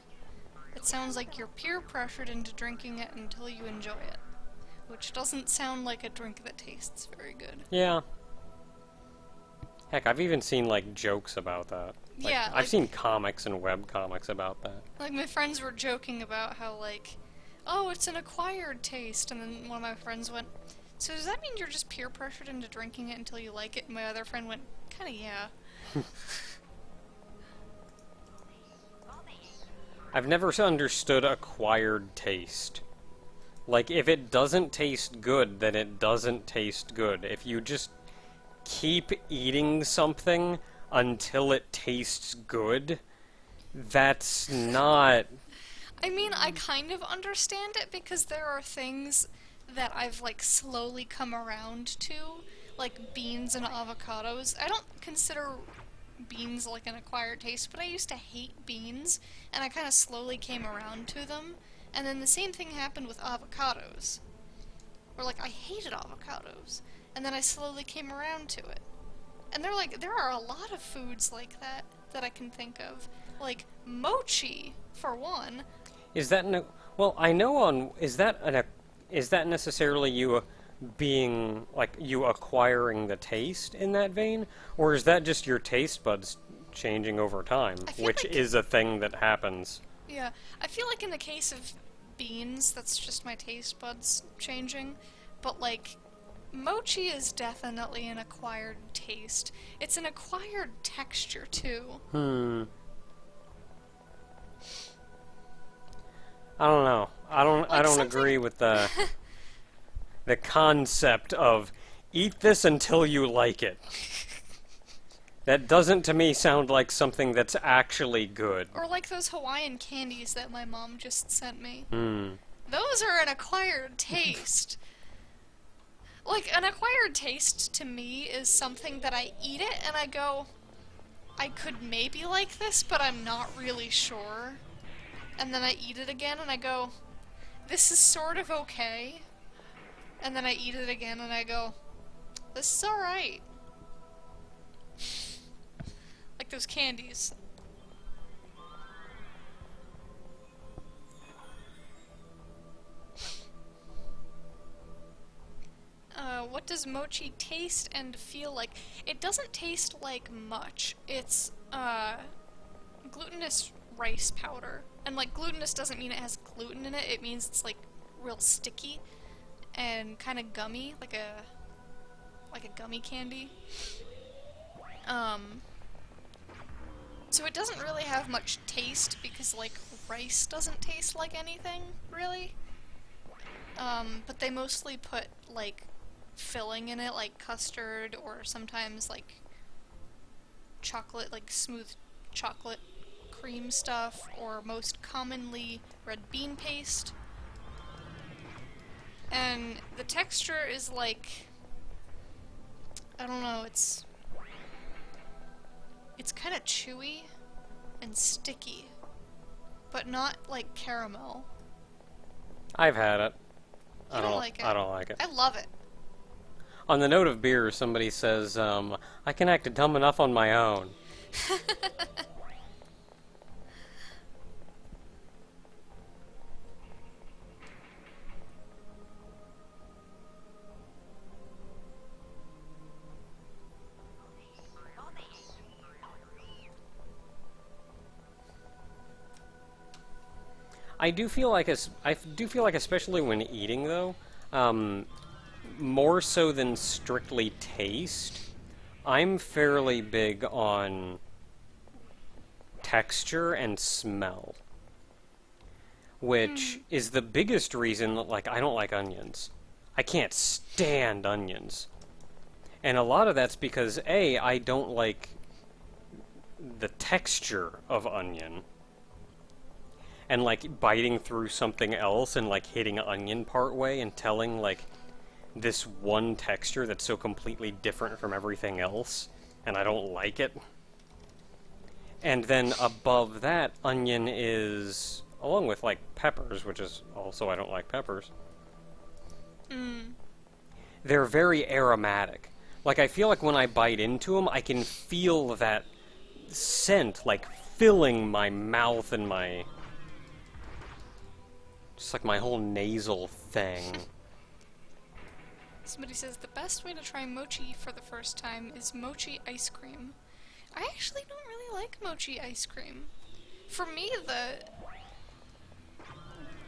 it sounds like you're peer pressured into drinking it until you enjoy it. Which doesn't sound like a drink that tastes very good. Yeah. Heck, I've even seen, like, jokes about that. Like, Yeah, I've seen comics and web comics about that. Like, my friends were joking about how, like, oh, it's an acquired taste, and then one of my friends went, so does that mean you're just peer pressured into drinking it until you like it? And my other friend went, kinda yeah. I've never understood acquired taste. Like, if it doesn't taste good, then it doesn't taste good. If you just keep eating something until it tastes good, that's not... I mean, I kind of understand it because there are things that I've, like, slowly come around to, like beans and avocados. I don't consider beans like an acquired taste, but I used to hate beans, and I kind of slowly came around to them. And then the same thing happened with avocados. Where, like, I hated avocados, and then I slowly came around to it. And there are a lot of foods like that that I can think of. Like, mochi, for one. Is that well, I know on... Is that necessarily you being, like, you acquiring the taste in that vein? Or is that just your taste buds changing over time? Which like, is a thing that happens. Yeah, I feel like in the case of beans, that's just my taste buds changing. But, like, mochi is definitely an acquired taste. It's an acquired texture, too. I don't know. I don't agree with the concept of eat this until you like it. That doesn't to me sound like something that's actually good. Or like those Hawaiian candies that my mom just sent me. Hmm. Those are an acquired taste. Like, an acquired taste to me is something that I eat it and I go, I could maybe like this, but I'm not really sure. And then I eat it again and I go, this is sort of okay. And then I eat it again and I go, this is alright. Like those candies. What does mochi taste and feel like? It doesn't taste like much. It's, glutinous rice powder. And, like, glutinous doesn't mean it has gluten in it. It means it's, like, real sticky and kind of gummy, like a gummy candy. So it doesn't really have much taste because, like, rice doesn't taste like anything, really. But they mostly put, like, filling in it, like custard or sometimes, like, chocolate, like smooth chocolate cream stuff, or most commonly red bean paste. And the texture is like, I don't know, it's kind of chewy and sticky, but not like caramel. I've had it. I don't like it. I don't like it. I love it. On the note of beer, somebody says, I can act dumb enough on my own. I do feel like especially when eating though, more so than strictly taste, I'm fairly big on texture and smell, which is the biggest reason that, like, I don't like onions. I can't stand onions. And a lot of that's because A, I don't like the texture of onion. And, like, biting through something else and, like, hitting onion part way and telling, like, this one texture that's so completely different from everything else, and I don't like it. And then above that, onion is, along with, like, peppers, which is also I don't like peppers. They're very aromatic. Like, I feel like when I bite into them, I can feel that scent, like, filling my mouth and my... just like my whole nasal thing. Somebody says the best way to try mochi for the first time is mochi ice cream. I actually don't really like mochi ice cream. For me,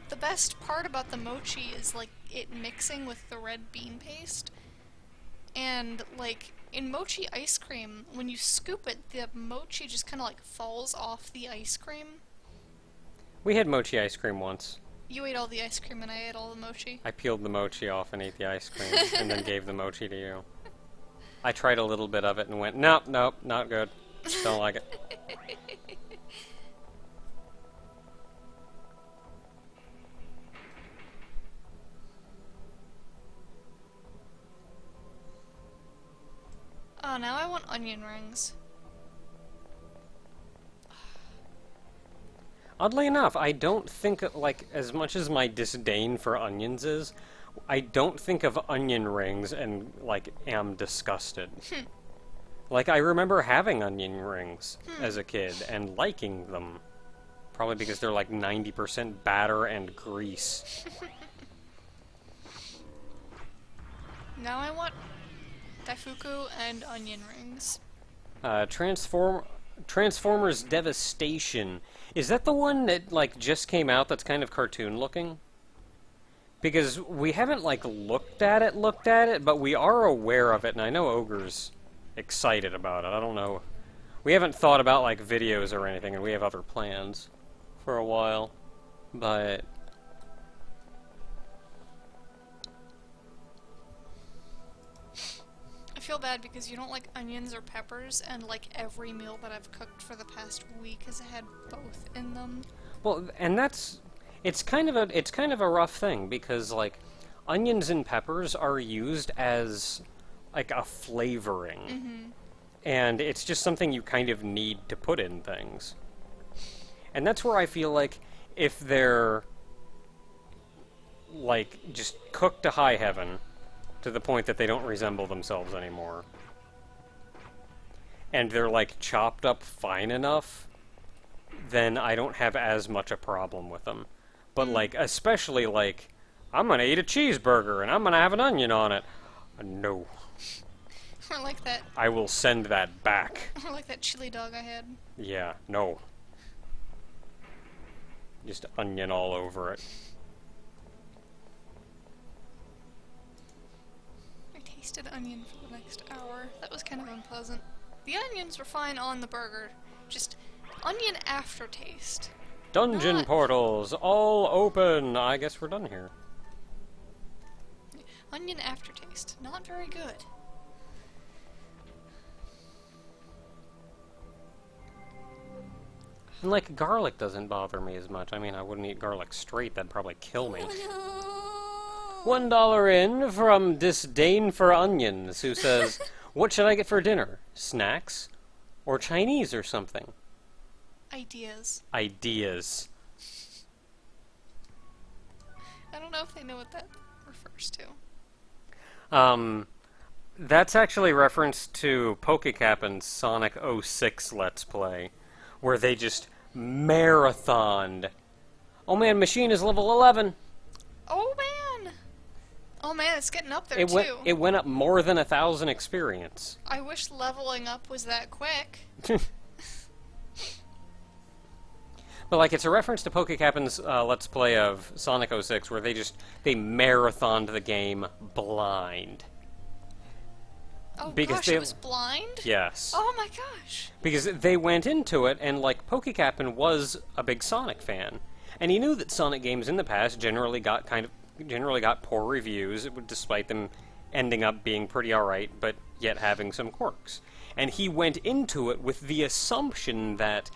the best part about the mochi is, like, it mixing with the red bean paste. And and, like, in mochi ice cream, when you scoop it, the mochi just kind of, like, falls off the ice cream. We had mochi ice cream once. You ate all the ice cream and I ate all the mochi. I peeled the mochi off and ate the ice cream, and then gave the mochi to you. I tried a little bit of it and went, nope, nope, not good. Don't like it. Oh, now I want onion rings. Oddly enough, I don't think, like, as much as my disdain for onions is, I don't think of onion rings and, like, am disgusted. Like, I remember having onion rings as a kid and liking them. Probably because they're, like, 90% batter and grease. Now I want daifuku and onion rings. Transformers Devastation. Is that the one that, like, just came out that's kind of cartoon-looking? Because we haven't, like, looked at it, but we are aware of it, and I know Ogre's excited about it. I don't know. We haven't thought about, like, videos or anything, and we have other plans for a while. But I feel bad because you don't like onions or peppers, and like every meal that I've cooked for the past week has had both in them. well, and it's kind of a rough thing because, like, onions and peppers are used as, like, a flavoring. And it's just something you kind of need to put in things. And that's where I feel like if they're, like, just cooked to high heaven to the point that they don't resemble themselves anymore, and they're, like, chopped up fine enough, then I don't have as much a problem with them. But, like, especially, like, I'm gonna eat a cheeseburger and I'm gonna have an onion on it. No. Or like that. I will send that back. Or like that chili dog I had. Yeah, no. Just onion all over it. I tasted onion for the next hour. That was kind of unpleasant. The onions were fine on the burger. Just onion aftertaste. Dungeon Not- portals, all open! I guess we're done here. Onion aftertaste. Not very good. And, like, garlic doesn't bother me as much. I mean, I wouldn't eat garlic straight, that'd probably kill me. $1 in from Disdain for Onions, who says, what should I get for dinner? Snacks? Or Chinese or something? Ideas. Ideas. I don't know if they know what that refers to. That's actually reference to PokeCap's Sonic 06 Let's Play, where they just marathoned. Oh man, machine is level 11. Oh man! Oh man, it's getting up there too. It went up more than 1,000 experience. I wish leveling up was that quick. But, like, it's a reference to PokeCap's Let's Play of Sonic 06, where they marathoned the game blind. Oh Because gosh, they- it was blind? Yes. Oh my gosh. Because they went into it, and, like, PokeCapin was a big Sonic fan. And he knew that Sonic games in the past generally got poor reviews, despite them ending up being pretty alright, but yet having some quirks. And he went into it with the assumption that,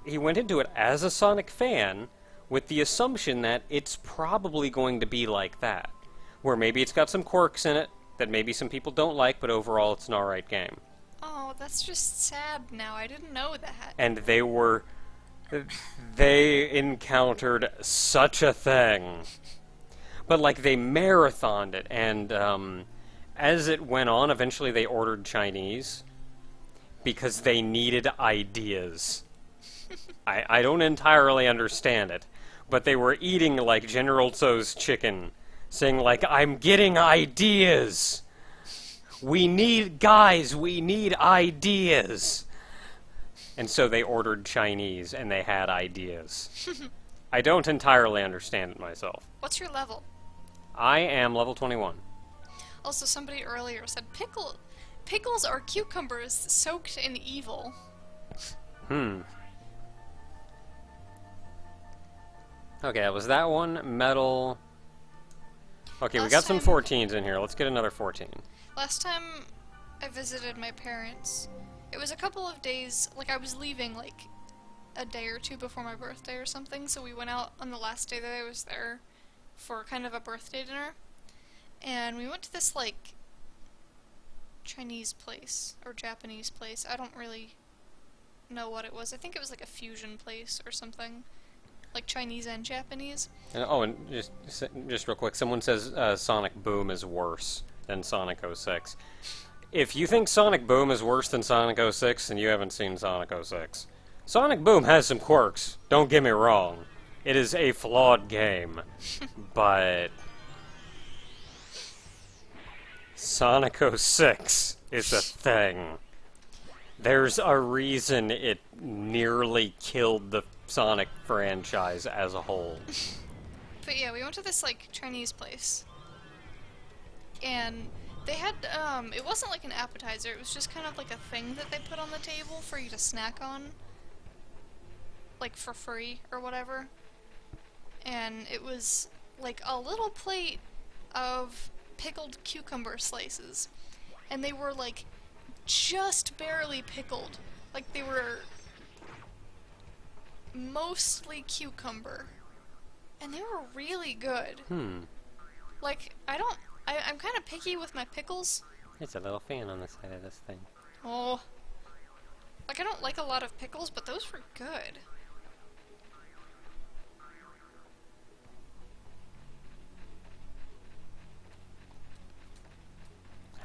he went into it as a Sonic fan, with the assumption that it's probably going to be like that. Where maybe it's got some quirks in it, that maybe some people don't like, but overall it's an alright game. Oh, that's just sad now. I didn't know that. And they encountered such a thing. But, like, they marathoned it, and as it went on, eventually they ordered Chinese, because they needed ideas. I don't entirely understand it, but they were eating, like, General Tso's chicken, saying, like, I'm getting ideas! We need ideas! And so they ordered Chinese, and they had ideas. I don't entirely understand it myself. What's your level? I am level 21. Also, somebody earlier said pickles are cucumbers soaked in evil. Hmm. Okay, was that one metal? Okay, we got some 14s in here. Let's get another 14. Last time I visited my parents, it was a couple of days, like I was leaving like a day or two before my birthday or something, so we went out on the last day that I was there for kind of a birthday dinner. And we went to this like Chinese place or Japanese place. I don't really know what it was. I think it was like a fusion place or something. Like Chinese and Japanese. And just real quick, someone says Sonic Boom is worse than Sonic 06. If you think Sonic Boom is worse than Sonic 06, then you haven't seen Sonic 06. Sonic Boom has some quirks, don't get me wrong. It is a flawed game, but Sonic 06 is a thing. There's a reason it nearly killed the Sonic franchise as a whole. But yeah, we went to this like Chinese place. And they had it wasn't like an appetizer, it was just kind of like a thing that they put on the table for you to snack on. Like for free or whatever. And it was like a little plate of pickled cucumber slices. And they were like just barely pickled. Like they were mostly cucumber. And they were really good. Like, I'm kind of picky with my pickles. There's a little fan on the side of this thing. Oh. Like, I don't like a lot of pickles, but those were good.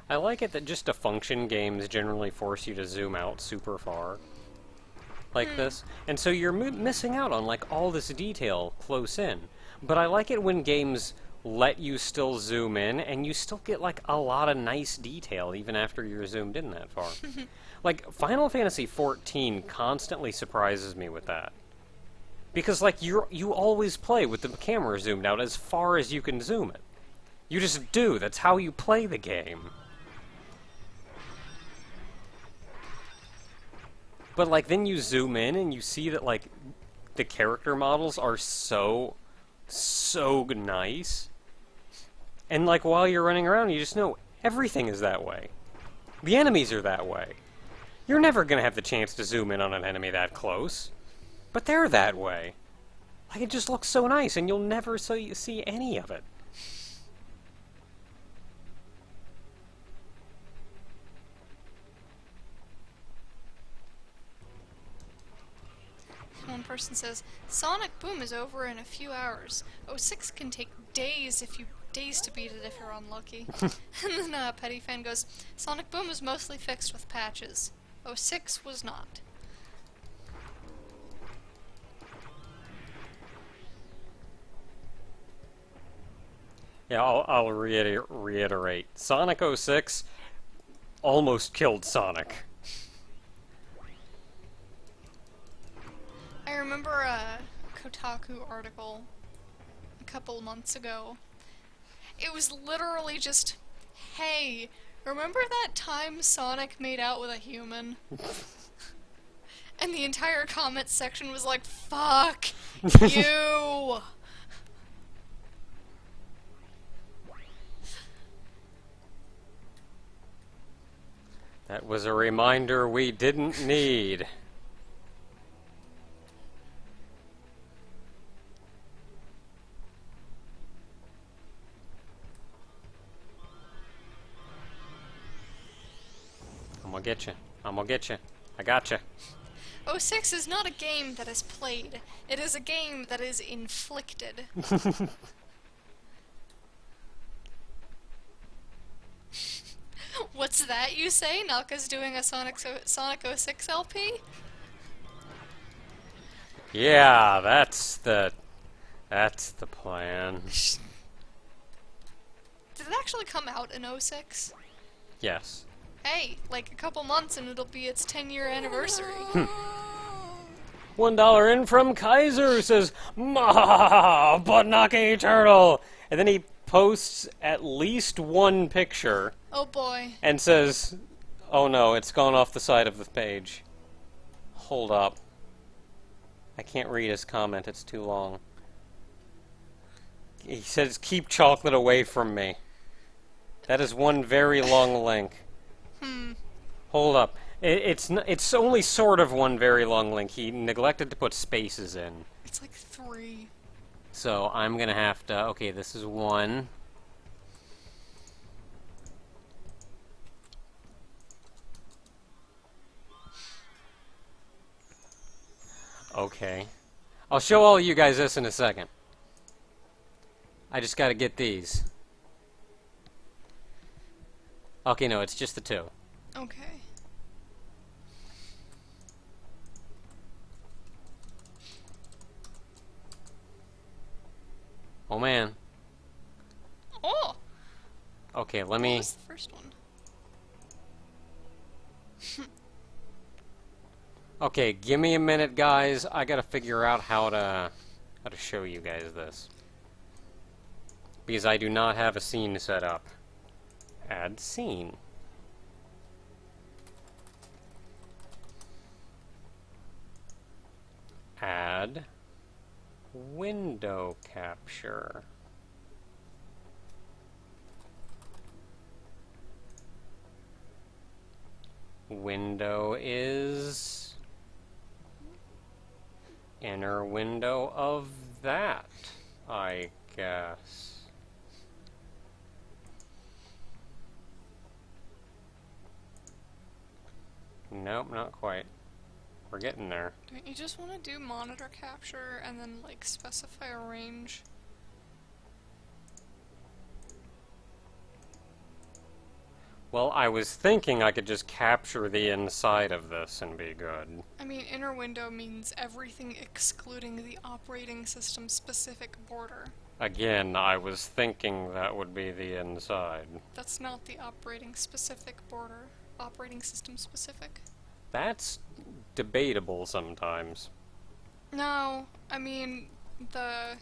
I like it that just to function games generally force you to zoom out super far. Like this. And so you're missing out on like all this detail close in. But I like it when games let you still zoom in and you still get like a lot of nice detail even after you're zoomed in that far. Like Final Fantasy XIV constantly surprises me with that. Because like you always play with the camera zoomed out as far as you can zoom it. You just do. That's how you play the game. But like then you zoom in and you see that like the character models are so nice. And like while you're running around you just know everything is that way. The enemies are that way. You're never gonna have the chance to zoom in on an enemy that close. But they're that way. Like it just looks so nice and you'll never see any of it. One person says, Sonic Boom is over in a few hours. 06 can take days to beat it if you're unlucky. And then Petty Fan goes, Sonic Boom is mostly fixed with patches. 06 was not. Yeah, I'll reiterate. Sonic 06 almost killed Sonic. I remember a Kotaku article a couple months ago. It was literally just, hey, remember that time Sonic made out with a human? And the entire comment section was like, fuck you! That was a reminder we didn't need. I'm gonna get you. I'm gonna get you. I got you. 06 is not a game that is played. It is a game that is inflicted. What's that you say? Nalka's doing a Sonic 06 LP? Yeah, that's the plan. Did it actually come out in 06? Yes. Hey, like a couple months and it'll be its 10-year anniversary. $1 in from Kaiser, who says, "Ma, butt knocking turtle," and then he posts at least one picture Oh boy. and says, "Oh no, it's gone off the side of the page." Hold up. I can't read his comment, it's too long. He says, "Keep chocolate away from me." That is one very long link. Hold up. It's only sort of one very long link. He neglected to put spaces in. It's like 3. So I'm gonna have to... Okay, this is 1. Okay. I'll show all you guys this in a second. I just gotta get these. Okay, no, it's just the 2. Okay. Oh man. Oh! Okay, let What me... was the first one? Okay, give me a minute, guys. I gotta figure out how to show you guys this. Because I do not have a scene set up. Add scene. Add window capture. Window is inner window of that, I guess. Nope, not quite. We're getting there. Don't you just want to do monitor capture and then, like, specify a range? Well, I was thinking I could just capture the inside of this and be good. I mean, inner window means everything excluding the operating system specific border. Again, I was thinking that would be the inside. That's not the operating specific border. Operating system specific. That's debatable sometimes. No, I mean, the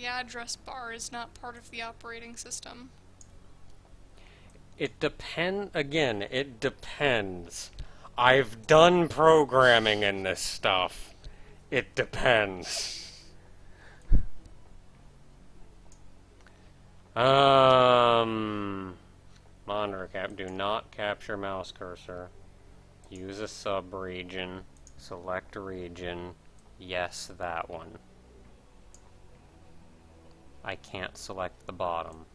address bar is not part of the operating system. It again, it depends. I've done programming in this stuff. It depends. Monitor cap, do not capture mouse cursor. Use a sub-region. Select region. Yes, that one. I can't select the bottom,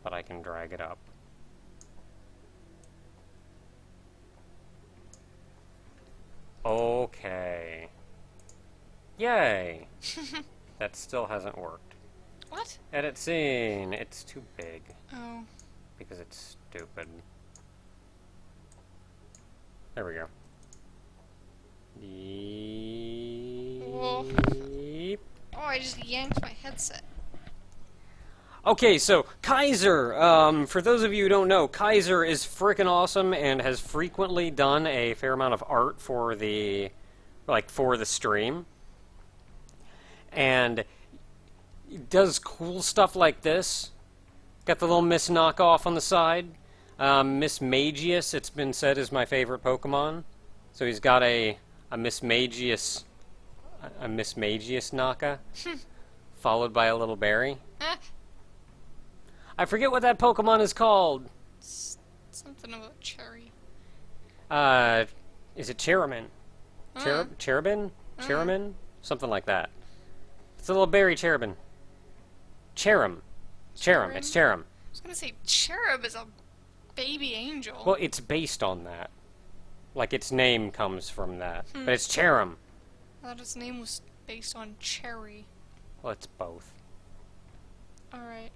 but I can drag it up. Okay. Yay! That still hasn't worked. What? Edit scene. It's too big. Oh. Because it's stupid. There we go. Whoa. Yeep. Oh, I just yanked my headset. Okay, so Kaiser, for those of you who don't know, Kaiser is frickin' awesome and has frequently done a fair amount of art for the, for the stream. And does cool stuff like this. Got the little Miss Knockoff on the side. Miss Magius, it's been said, is my favorite Pokemon. So he's got a Miss Magius Naka, followed by a little berry. I forget what that Pokemon is called. Something about cherry. Is it Cherubin? Cherubin? Cherubin? Something like that. It's a little berry Cherubin. Cherim. It's Cherim. I was gonna say cherub is a baby angel. Well, it's based on that. Like, its name comes from that. But it's Cherim. I thought its name was based on cherry. Well, it's both. Alright.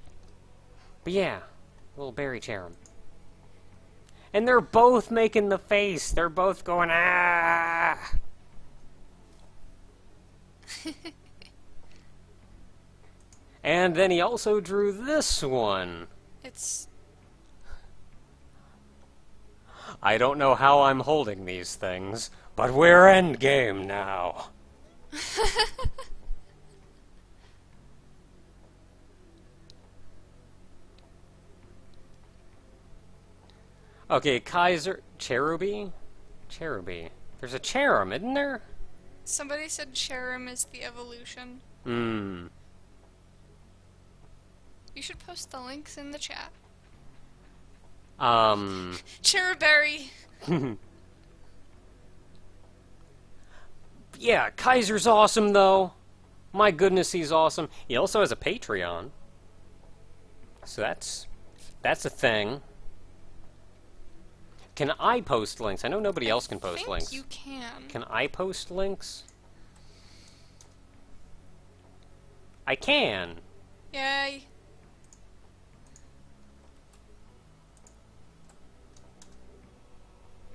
But yeah, little berry Cherim. And they're both making the face. They're both going, ah! And then he also drew this one. It's... I don't know how I'm holding these things, but we're endgame now. Okay, Kaiser... Cherubi? Cherubi. There's a Cherum, isn't there? Somebody said Cherum is the evolution. Hmm. You should post the links in the chat. Cheruberry. Cheruberry. Yeah, Kaiser's awesome, though. My goodness, he's awesome. He also has a Patreon. So that's a thing. Can I post links? I know nobody else can post links. You can. Can I post links? I can. Yay.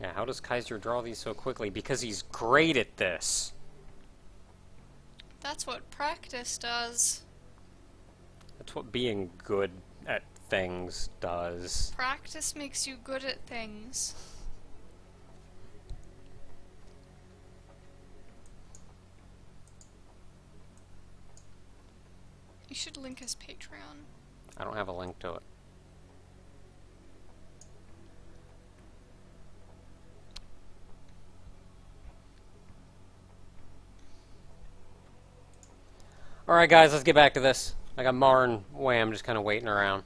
Yeah, how does Kaiser draw these so quickly? Because he's great at this. That's what practice does. That's what being good at things does. Practice makes you good at things. You should link his Patreon. I don't have a link to it. Alright guys, let's get back to this. I got Mar and Wham just kind of waiting around.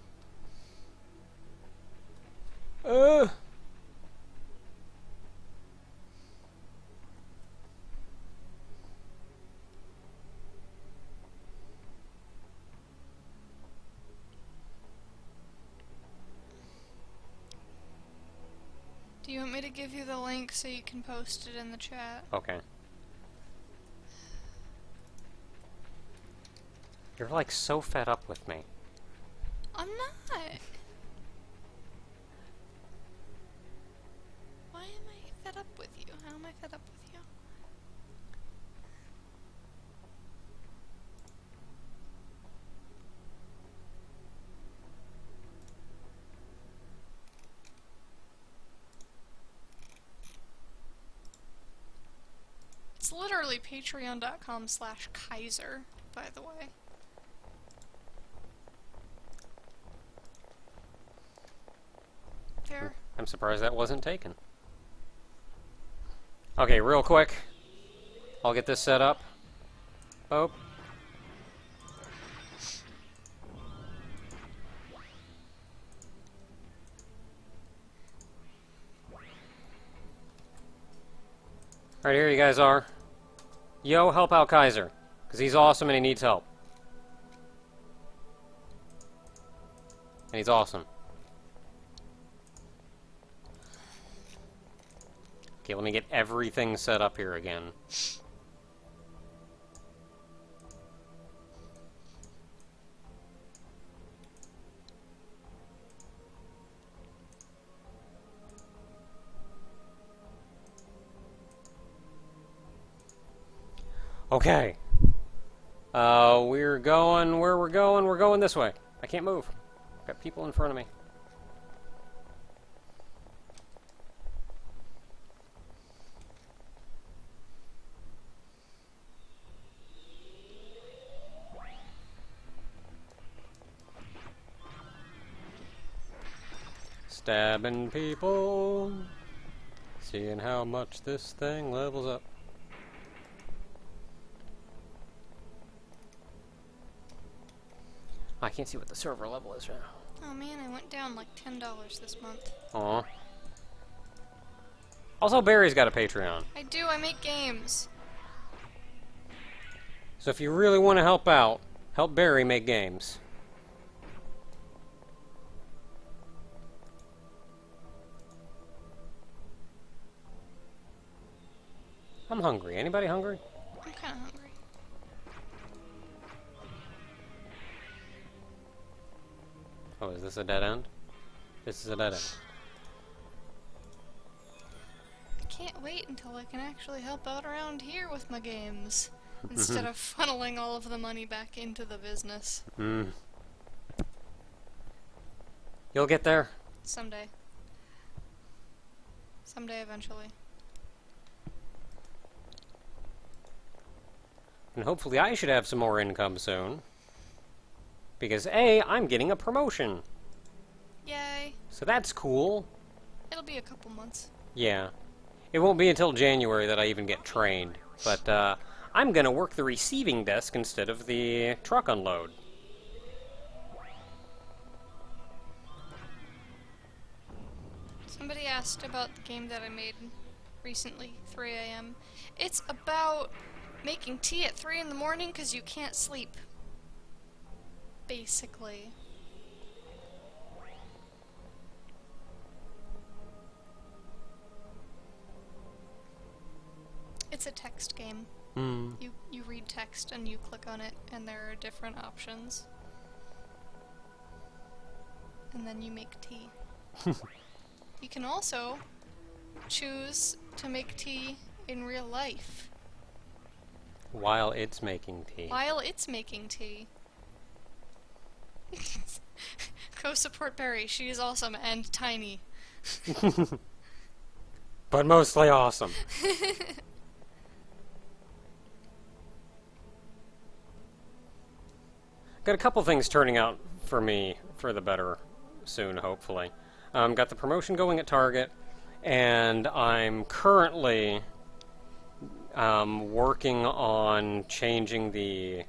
Do you want me to give you the link so you can post it in the chat? Okay. You're like so fed up with me. I'm not. Why am I fed up with you? How am I fed up with you? It's literally patreon.com/Kaiser, by the way. There. I'm surprised that wasn't taken. Okay, real quick. I'll get this set up. Oh. Alright, here you guys are. Yo, help out Kaiser. Because he's awesome and he needs help. And he's awesome. Okay, let me get everything set up here again. Okay. We're going where we're going. We're going this way. I can't move. Got people in front of me. Stabbing people. Seeing how much this thing levels up. I can't see what the server level is right now. Oh man, I went down like $10 this month. Aw. Also, Barry's got a Patreon. I do, I make games. So if you really want to help out, help Barry make games. I'm hungry. Anybody hungry? I'm kinda hungry. Oh, is this a dead end? This is a dead end. I can't wait until I can actually help out around here with my games. Instead of funneling all of the money back into the business. Hmm. You'll get there. Someday. Someday eventually. And hopefully I should have some more income soon. Because A, I'm getting a promotion. Yay. So that's cool. It'll be a couple months. Yeah. It won't be until January that I even get trained. But, I'm gonna work the receiving desk instead of the truck unload. Somebody asked about the game that I made recently, 3 a.m. It's about making tea at 3 in the morning because you can't sleep. Basically. It's a text game. You read text and you click on it and there are different options. And then you make tea. You can also choose to make tea in real life. While it's making tea. While it's making tea. Go support Barry. She is awesome and tiny. But mostly awesome. Got a couple things turning out for me for the better soon, hopefully. Got the promotion going at Target, and I'm currently working on changing the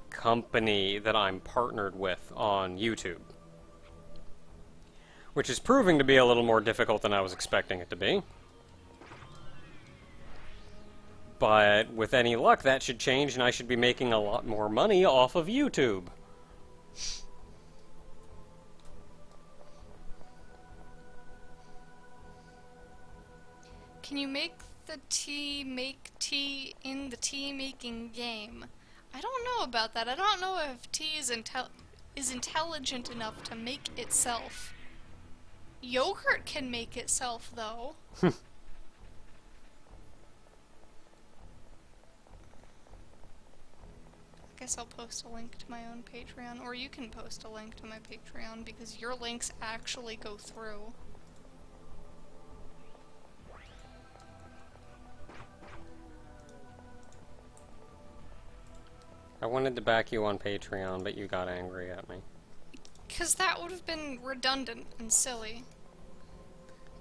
company that I'm partnered with on YouTube, which is proving to be a little more difficult than I was expecting it to be. But with any luck, that should change, and I should be making a lot more money off of YouTube. Can you make tea in the tea-making game? I don't know about that. I don't know if tea is intelligent enough to make itself. Yogurt can make itself, though. I guess I'll post a link to my own Patreon, or you can post a link to my Patreon, because your links actually go through. I wanted to back you on Patreon, but you got angry at me. 'Cause that would have been redundant and silly.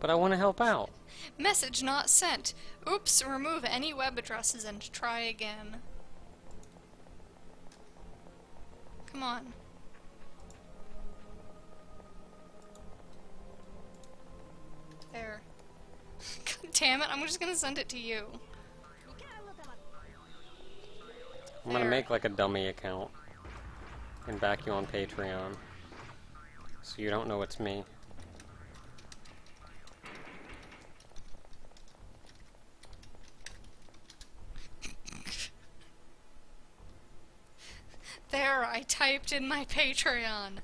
But I want to help out. Message not sent. Oops, remove any web addresses and try again. Come on. There. God damn it, I'm just gonna send it to you. I'm gonna make like a dummy account and back you on Patreon, so you don't know it's me. There, I typed in my Patreon.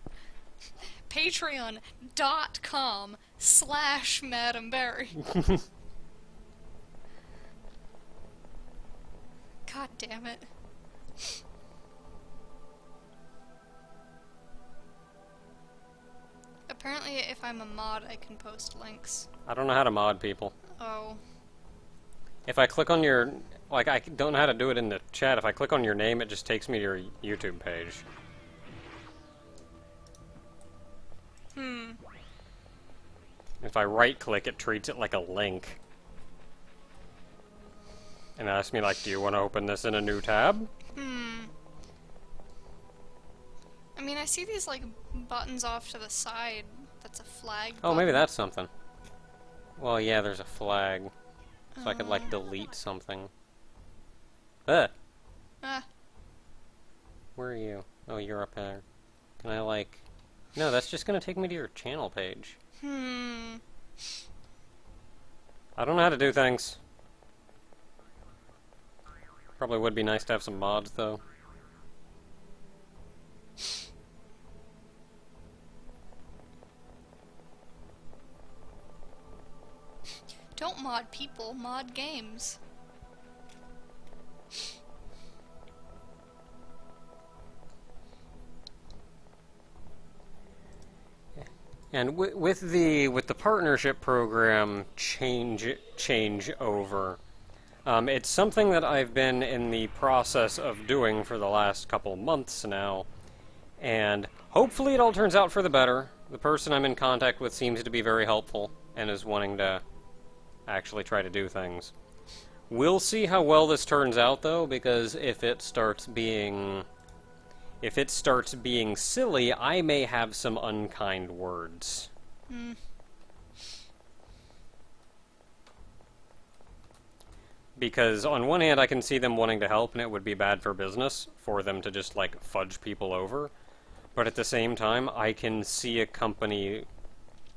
Patreon.com/MadamBerry. God damn it. Apparently, if I'm a mod, I can post links. I don't know how to mod people. Oh. If I click on your... Like, I don't know how to do it in the chat. If I click on your name, it just takes me to your YouTube page. If I right-click, it treats it like a link. And asks me, like, do you want to open this in a new tab? I mean, I see these, like, buttons off to the side. That's a flag Oh, button. maybe that's something. Well, yeah, there's a flag. So I could, like, delete something. Where are you? Oh, you're up there. Can I, like... No, that's just gonna take me to your channel page. I don't know how to do things. Probably would be nice to have some mods, though. Don't mod people, mod games. And with the partnership program change over, it's something that I've been in the process of doing for the last couple months now, and hopefully it all turns out for the better. The person I'm in contact with seems to be very helpful, and is wanting to actually try to do things. We'll see how well this turns out, though, because if it starts being silly, I may have some unkind words. Hmm. Because on one hand, I can see them wanting to help, and it would be bad for business for them to just, like, fudge people over. But at the same time, I can see a company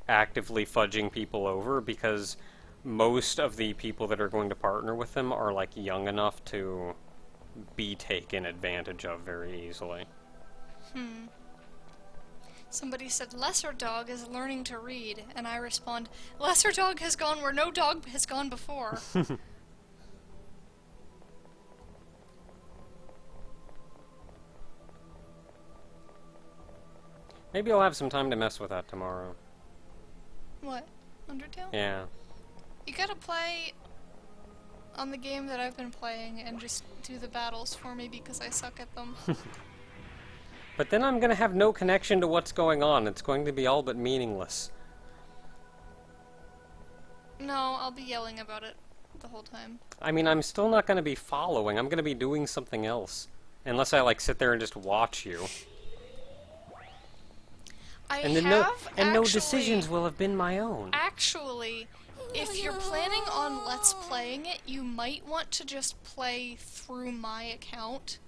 actively fudging people over because most of the people that are going to partner with them are, like, young enough to be taken advantage of very easily. Somebody said, Lesser Dog is learning to read, and I respond, Lesser Dog has gone where no dog has gone before. Maybe I'll have some time to mess with that tomorrow. What? Undertale? Yeah. You gotta play on the game that I've been playing and just do the battles for me because I suck at them. But then I'm gonna have no connection to what's going on. It's going to be all but meaningless. No, I'll be yelling about it the whole time. I mean, I'm still not gonna be following. I'm gonna be doing something else. Unless I, like, sit there and just watch you. No decisions will have been my own. Actually, if you're planning on Let's Playing it, you might want to just play through my account.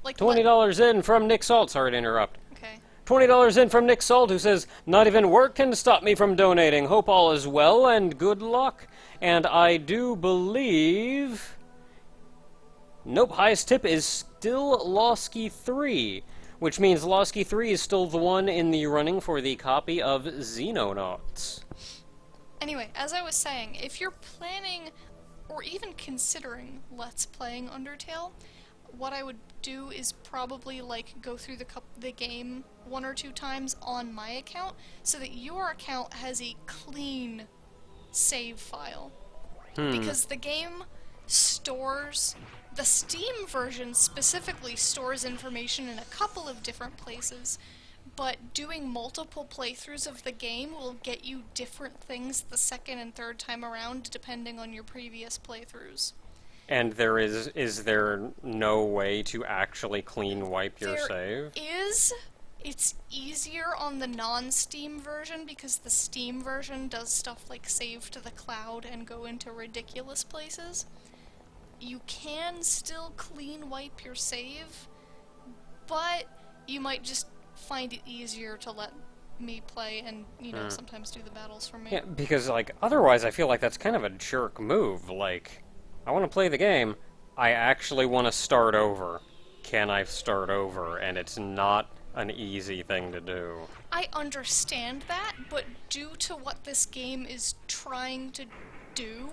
Like $20 in from Nick Salt. Sorry to interrupt. Okay. $20 in from Nick Salt, who says, "Not even work can stop me from donating. Hope all is well and good luck." And I do believe... Nope, highest tip is still Losky 3, which means Losky 3 is still the one in the running for the copy of Xenonauts. Anyway, as I was saying, if you're planning or even considering Let's Playing Undertale, what I would do is probably, like, go through the game 1 or 2 times on my account so that your account has a clean save file. Because the game stores... The Steam version specifically stores information in a couple of different places, but doing multiple playthroughs of the game will get you different things the second and third time around depending on your previous playthroughs. And is there no way to actually clean wipe your save? It's easier on the non-Steam version because the Steam version does stuff like save to the cloud and go into ridiculous places. You can still clean wipe your save, but you might just find it easier to let me play and, you know, sometimes do the battles for me. Yeah, because, like, otherwise I feel like that's kind of a jerk move. Like, I want to play the game, I actually want to start over. Can I start over? And it's not an easy thing to do. I understand that, but due to what this game is trying to do...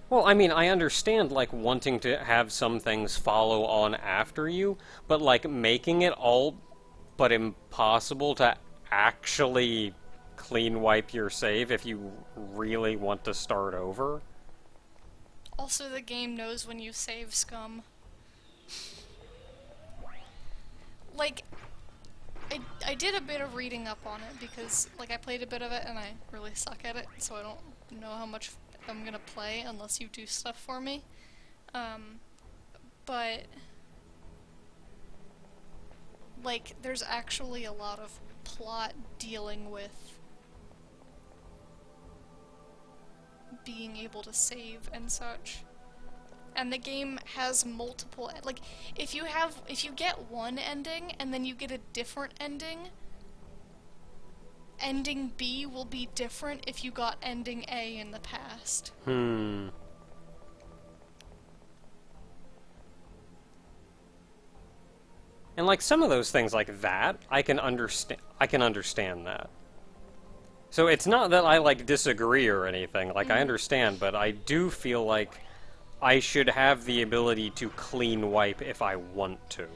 Well, I mean, I understand, like, wanting to have some things follow on after you, but, like, making it all but impossible to actually clean wipe your save if you really want to start over. Also, the game knows when you save, scum. Like, I did a bit of reading up on it because, like, I played a bit of it and I really suck at it, so I don't know how much I'm gonna play unless you do stuff for me. But, like, there's actually a lot of plot dealing with being able to save and such. And the game has multiple, like, if you get one ending and then you get a different ending, ending B will be different if you got ending A in the past. And, like, some of those things like that, I can understand that. So it's not that I, like, disagree or anything, like, I understand, but I do feel like I should have the ability to clean wipe if I want to.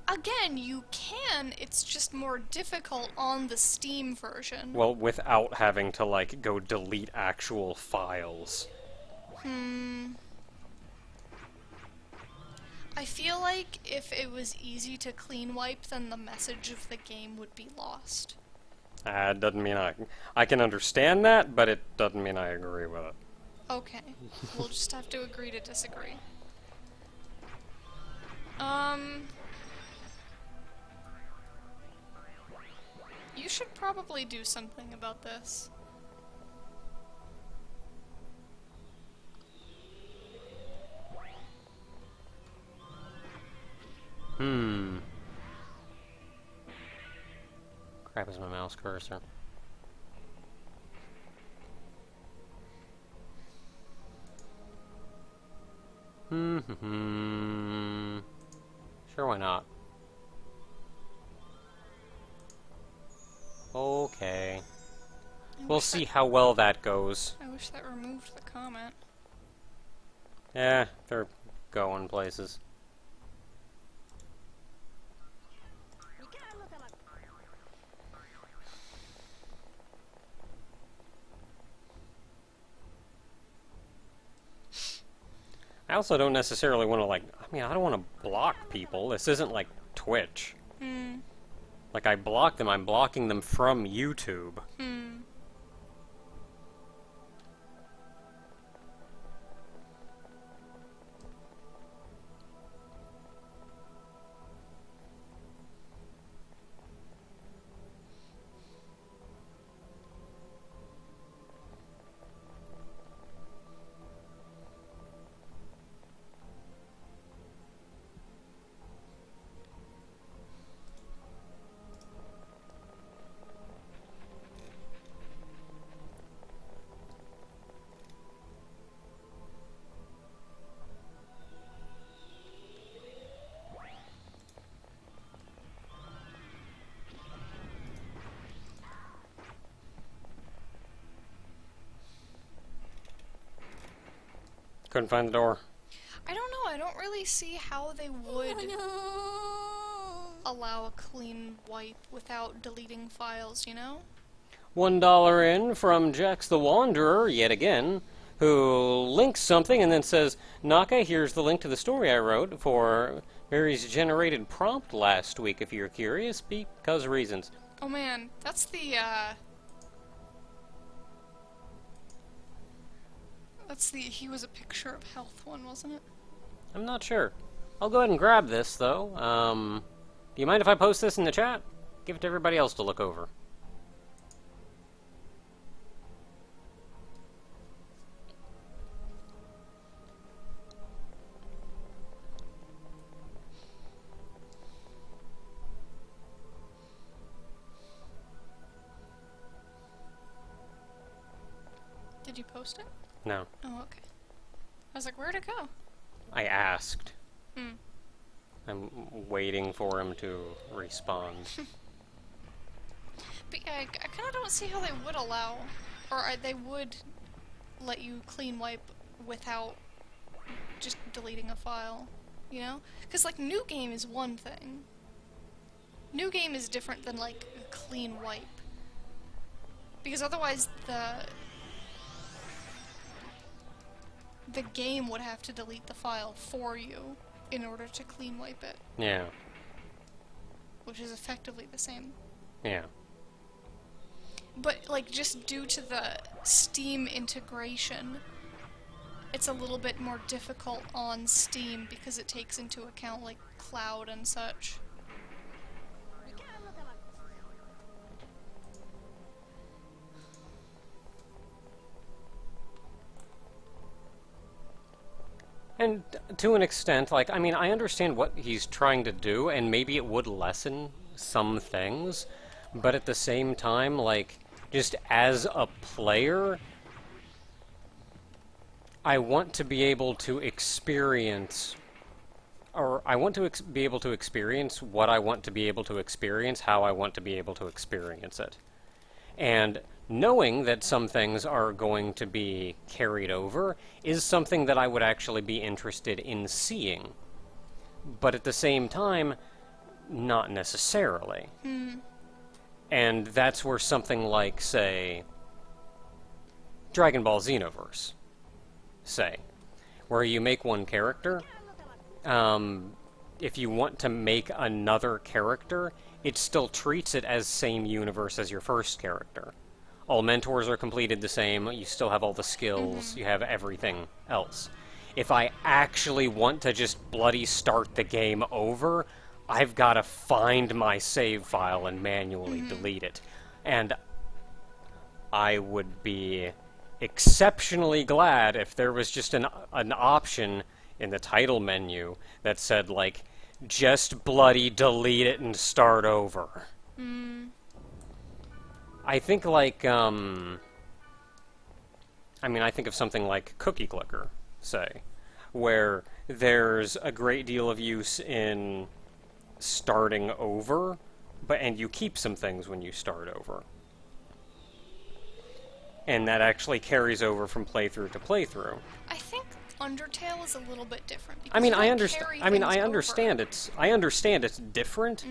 Again, you can, it's just more difficult on the Steam version. Well, without having to, like, go delete actual files. I feel like if it was easy to clean wipe, then the message of the game would be lost. It doesn't mean I can understand that, but it doesn't mean I agree with it. Okay. We'll just have to agree to disagree. You should probably do something about this. Crap is my mouse cursor. Sure, why not? Okay. We'll see how well that goes. I wish that removed the comment. Yeah, they're going places. I also don't necessarily want to, like, I mean, I don't want to block people. This isn't like Twitch. Like, I block them, I'm blocking them from YouTube. Couldn't find the door. I don't know, I don't really see how they would allow a clean wipe without deleting files, you know? $1 in from Jax the Wanderer, yet again, who links something and then says, Naka, here's the link to the story I wrote for Mary's generated prompt last week, if you're curious, because reasons. Oh man, that's the, he was a picture of health one, wasn't it? I'm not sure. I'll go ahead and grab this, though. Do you mind if I post this in the chat? Give it to everybody else to look over. Did you post it? No. Oh, okay. I was like, where'd it go? I asked. I'm waiting for him to respond. But yeah, I kind of don't see how they would allow, or they would let you clean wipe without just deleting a file, you know? Because, like, new game is one thing. New game is different than, like, a clean wipe. Because otherwise the game would have to delete the file for you in order to clean wipe it. Yeah. Which is effectively the same. Yeah. But, like, just due to the Steam integration, it's a little bit more difficult on Steam because it takes into account, like, cloud and such. And to an extent, like, I mean, I understand what he's trying to do, and maybe it would lessen some things, but at the same time, like, just as a player, I want to be able to experience, or I want to be able to experience what I want to be able to experience, how I want to be able to experience it. And knowing that some things are going to be carried over is something that I would actually be interested in seeing. But at the same time, not necessarily. And that's where something like, say, Dragon Ball Xenoverse, say, where you make one character, if you want to make another character, it still treats it as same universe as your first character. All mentors are completed the same, you still have all the skills, you have everything else. If I actually want to just bloody start the game over, I've got to find my save file and manually delete it. And I would be exceptionally glad if there was just an option in the title menu that said, like, just bloody delete it and start over. I think, like, I mean, I think of something like Cookie Clicker, say, where there's a great deal of use in starting over, and you keep some things when you start over. And that actually carries over from playthrough to playthrough. I think Undertale is a little bit different. I mean, I understand understand it's different,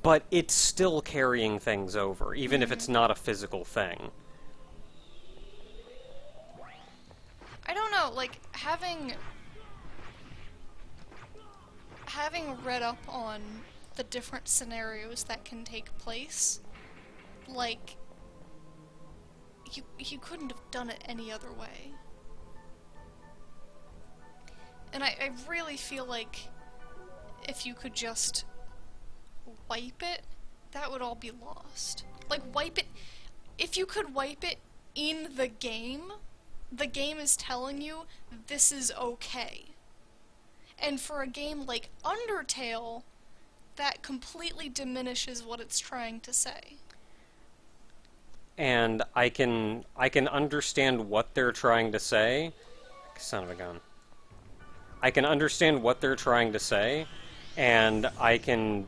but it's still carrying things over, even if it's not a physical thing. I don't know, like, having read up on the different scenarios that can take place, like, you couldn't have done it any other way. And I really feel like if you could just wipe it, that would all be lost. Like, wipe it... If you could wipe it in the game is telling you this is okay. And for a game like Undertale, that completely diminishes what it's trying to say. And I can understand what they're trying to say. Son of a gun. I can understand what they're trying to say, and I'll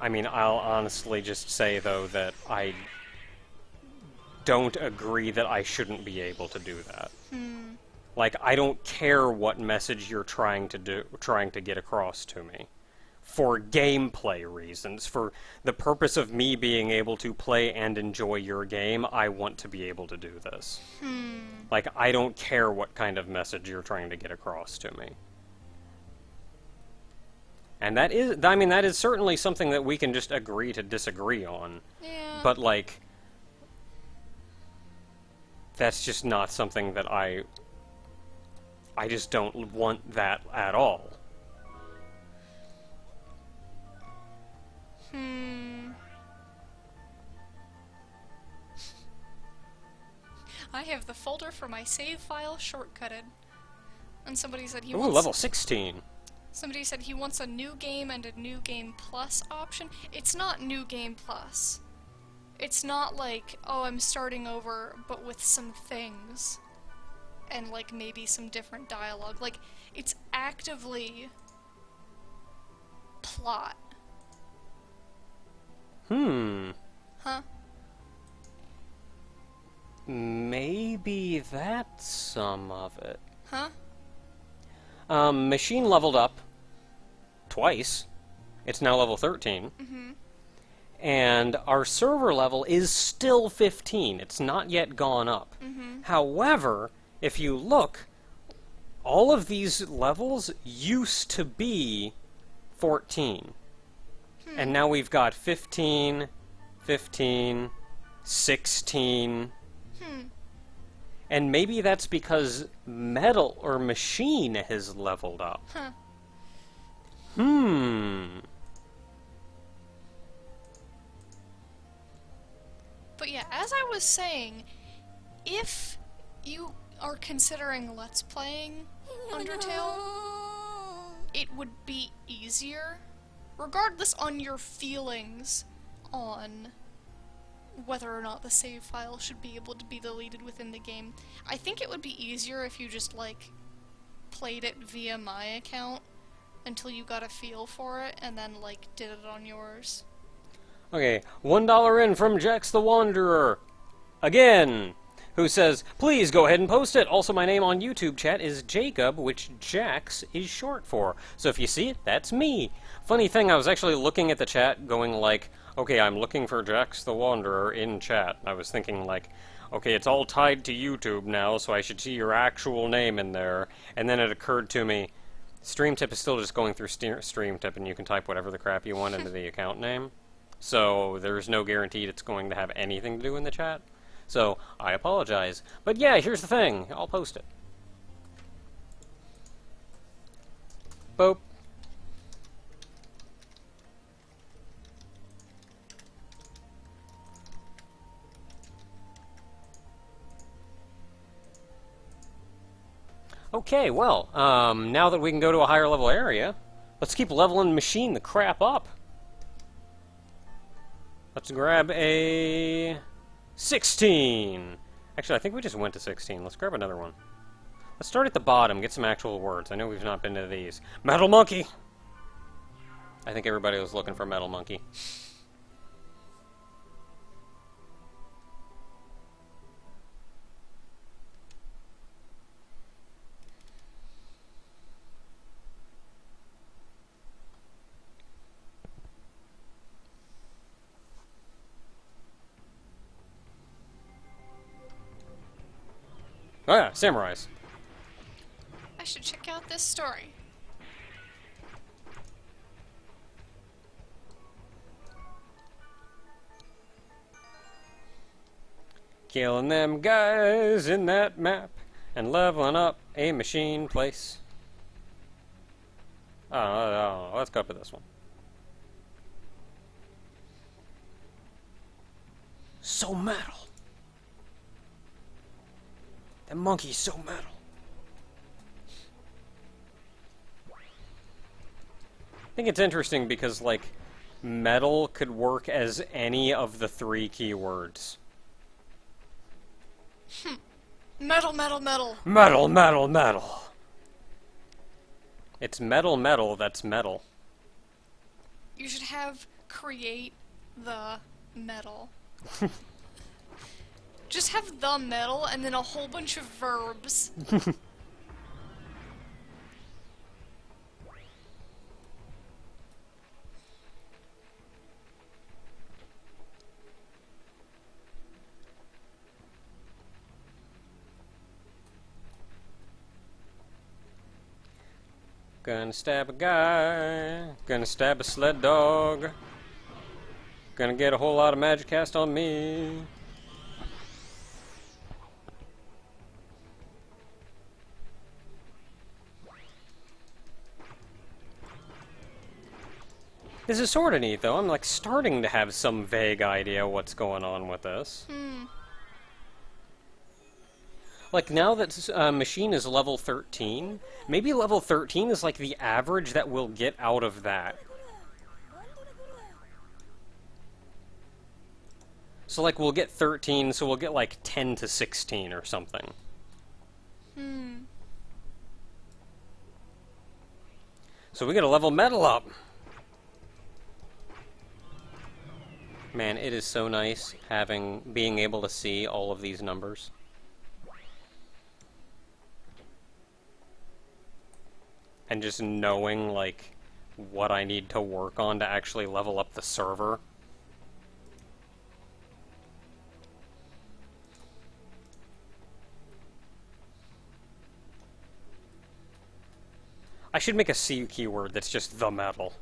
honestly just say, though, that I don't agree that I shouldn't be able to do that. Like, I don't care what message you're trying to get across to me. For gameplay reasons, for the purpose of me being able to play and enjoy your game, I want to be able to do this. Like, I don't care what kind of message you're trying to get across to me. And that is certainly something that we can just agree to disagree on. Yeah. But, like, that's just not something that I just don't want that at all. I have the folder for my save file shortcutted. And somebody said he Ooh, wants... level 16. Somebody said he wants a new game and a new game plus option. It's not new game plus. It's not like, oh, I'm starting over, but with some things. And, like, maybe some different dialogue. Like, it's actively plot. Huh? Maybe that's some of it. Huh? Machine leveled up twice. It's now level 13. And our server level is still 15. It's not yet gone up. However, if you look, all of these levels used to be 14. And now we've got 15, 15, 16... And maybe that's because Metal or Machine has leveled up. But yeah, as I was saying, if you are considering Let's Playing Undertale, it would be easier, regardless on your feelings on whether or not the save file should be able to be deleted within the game. I think it would be easier if you just, like, played it via my account until you got a feel for it, and then, like, did it on yours. Okay, $1 in from Jax the Wanderer. Again! Who says, please go ahead and post it. Also, my name on YouTube chat is Jacob, which Jax is short for. So if you see it, that's me. Funny thing, I was actually looking at the chat going like, okay, I'm looking for Jax the Wanderer in chat. I was thinking like, okay, it's all tied to YouTube now, so I should see your actual name in there. And then it occurred to me, StreamTip is still just going through StreamTip, and you can type whatever the crap you want into the account name. so there's no guarantee it's going to have anything to do in the chat. So, I apologize. But yeah, here's the thing. I'll post it. Boop. Okay, well, now that we can go to a higher level area, let's keep leveling machine the crap up. Let's grab a 16. Actually, I think we just went to 16. Let's grab another one. Let's start at the bottom, get some actual words. I know we've not been to these. Metal Monkey! I think everybody was looking for Metal Monkey. Oh yeah, samurais. I should check out this story. Killing them guys in that map and leveling up a machine place. Oh, let's go up to this one. So metal. That monkey's so metal. I think it's interesting because, like, metal could work as any of the 3 keywords. Metal, metal, metal. Metal, metal, metal. It's metal, metal that's metal. You should have create the metal. Just have the metal and then a whole bunch of verbs. Gonna stab a guy. Gonna stab a sled dog. Gonna get a whole lot of magic cast on me. This is sort of neat, though. I'm, like, starting to have some vague idea what's going on with this. Like, now that machine is level 13, maybe level 13 is, like, the average that we'll get out of that. So, like, we'll get 13, so we'll get, like, 10 to 16 or something. So we gotta level metal up. Man, it is so nice being able to see all of these numbers. And just knowing, like, what I need to work on to actually level up the server. I should make a C keyword that's just the metal.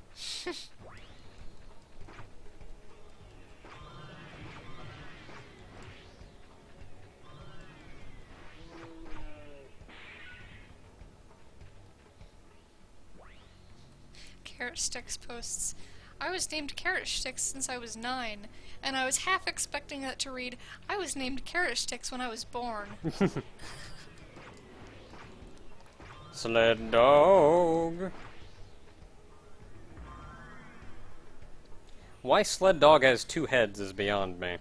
Carrot Sticks posts, I was named Carrot Sticks since I was 9, and I was half expecting that to read, I was named Carrot Sticks when I was born. Sled dog. Why sled dog has 2 heads is beyond me.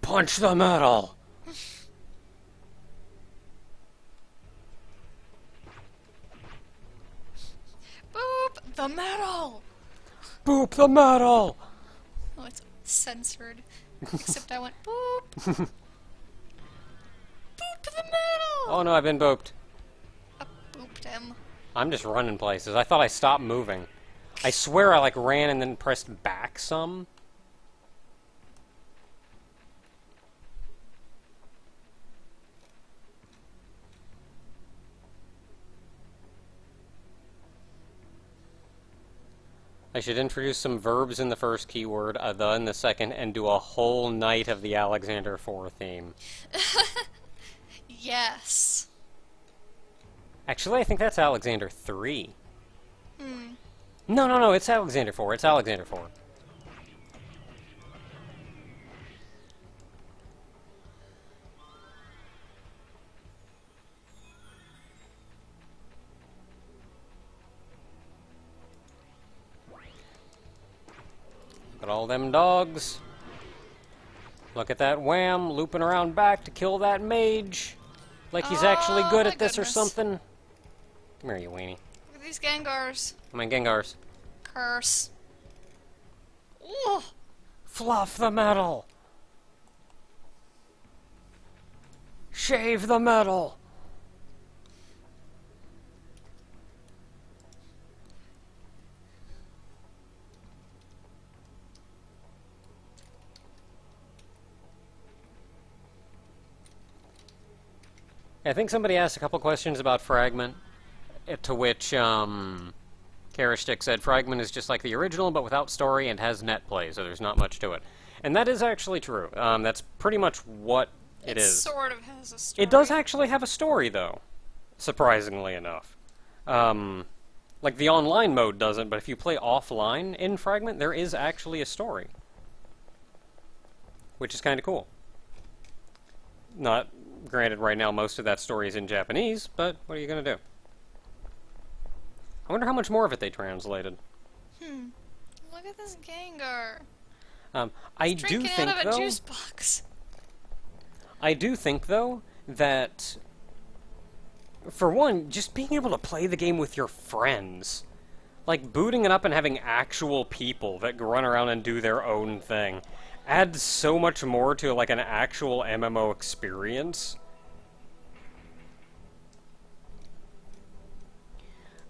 Punch the metal! Boop! The metal! Boop the metal! Oh, it's censored. Except I went boop! Boop the metal! Oh no, I've been booped. I booped him. I'm just running places. I thought I stopped moving. I swear I, like, ran and then pressed back some. I should introduce some verbs in the first keyword, a the in the second, and do a whole night of the Alexander IV theme. Yes. Actually, I think that's Alexander III. Hmm. No, it's Alexander IV. It's Alexander IV. Look at all them dogs. Look at that wham looping around back to kill that mage. Like he's actually good at this or something. Come here, you weenie. Look at these Gengars. Come on, Gengars. Curse. Ooh. Fluff the metal. Shave the metal. I think somebody asked a couple questions about Fragment, to which Karashtik said Fragment is just like the original, but without story and has net play, so there's not much to it. And that is actually true. That's pretty much what it is. It sort of has a story. It does actually have a story, though, surprisingly enough. Like, the online mode doesn't, but if you play offline in Fragment, there is actually a story. Which is kind of cool. Not... Granted, right now, most of that story is in Japanese, but what are you going to do? I wonder how much more of it they translated. Look at this Gengar. I do think, though... out of a juice box. I do think, though, that... For one, just being able to play the game with your friends. Like, booting it up and having actual people that run around and do their own thing adds so much more to, like, an actual MMO experience.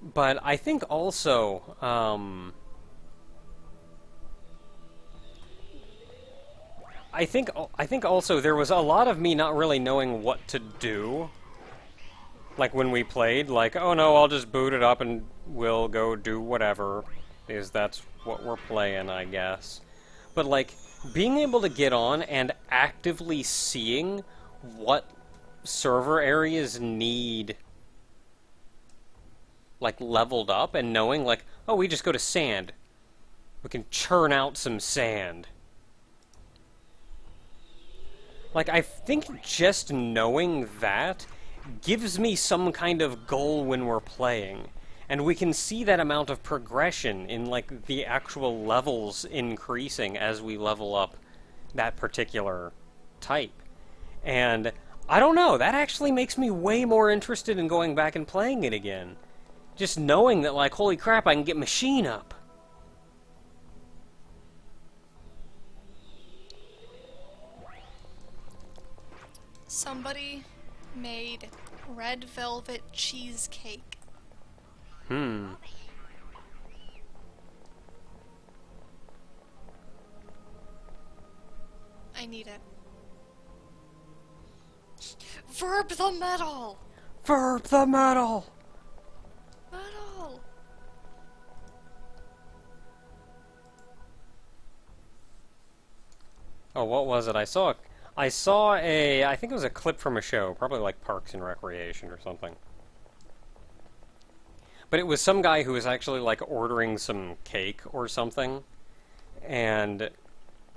But I think also, I think also there was a lot of me not really knowing what to do. Like, when we played, like, oh no, I'll just boot it up and we'll go do whatever, because that's what we're playing, I guess. But, like, being able to get on and actively seeing what server areas need, like, leveled up, and knowing, like, oh, we just go to sand. We can churn out some sand. Like, I think just knowing that gives me some kind of goal when we're playing. And we can see that amount of progression in, like, the actual levels increasing as we level up that particular type. And, I don't know, that actually makes me way more interested in going back and playing it again. Just knowing that, like, holy crap, I can get machine up. Somebody made red velvet cheesecake. I need it. Verb the metal! Verb the metal! Metal! Oh, what was it? I saw a, I think it was a clip from a show, probably like Parks and Recreation or something. But it was some guy who was actually, like, ordering some cake or something, and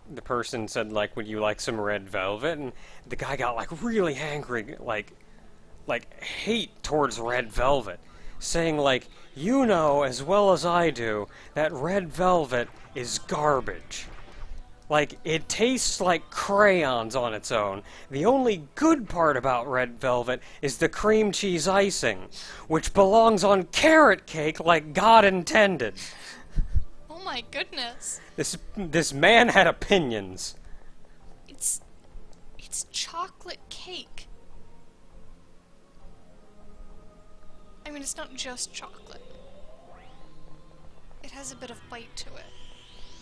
the person said, like, would you like some red velvet? And the guy got, like, really angry, like hate towards red velvet, saying, like, you know as well as I do that red velvet is garbage. Like, it tastes like crayons on its own. The only good part about red velvet is the cream cheese icing, which belongs on carrot cake like God intended. Oh my goodness. This man had opinions. It's chocolate cake. I mean, it's not just chocolate. It has a bit of bite to it.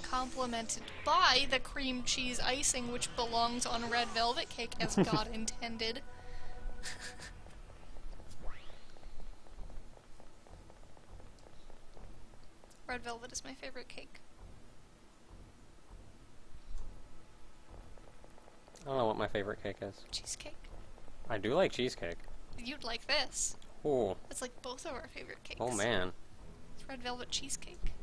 Complemented by the cream cheese icing, which belongs on red velvet cake as God intended. Red velvet is my favorite cake. I don't know what my favorite cake is. Cheesecake. I do like cheesecake. You'd like this. Ooh. It's like both of our favorite cakes. Oh man. It's red velvet cheesecake.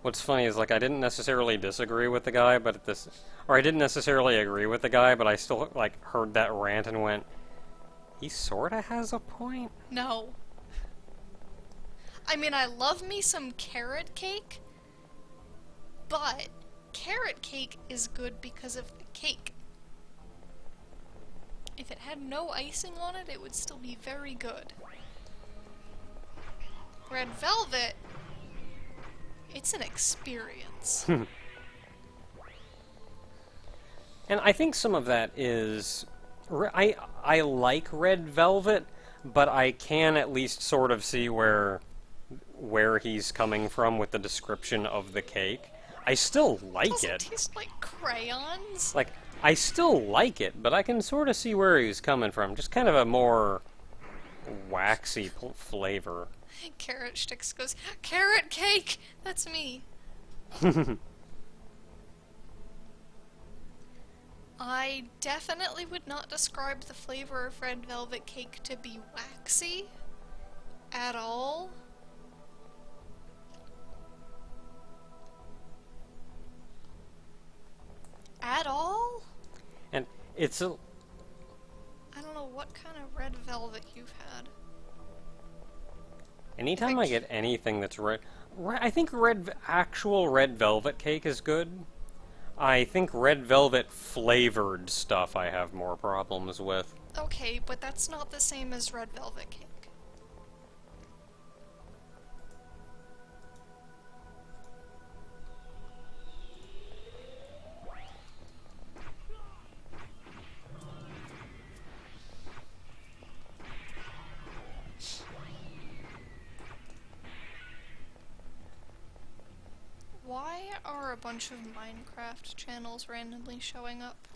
What's funny is, like, I didn't necessarily disagree with the guy, but or I didn't necessarily agree with the guy, but I still, like, heard that rant and went, he sorta has a point? No. I mean, I love me some carrot cake, but carrot cake is good because of the cake. If it had no icing on it, it would still be very good. Red velvet, it's an experience. And I think some of that is... I like red velvet, but I can at least sort of see where he's coming from with the description of the cake. I still like it. Doesn't taste like crayons. Like, I still like it, but I can sort of see where he's coming from. Just kind of a more waxy flavor. Carrot Sticks goes, carrot cake! That's me. I definitely would not describe the flavor of red velvet cake to be waxy at all. At all? And it's a... I don't know what kind of red velvet you've had. Anytime I get anything that's red... I think actual red velvet cake is good. I think red velvet flavored stuff I have more problems with. Okay, but that's not the same as red velvet cake. Why are a bunch of Minecraft channels randomly showing up?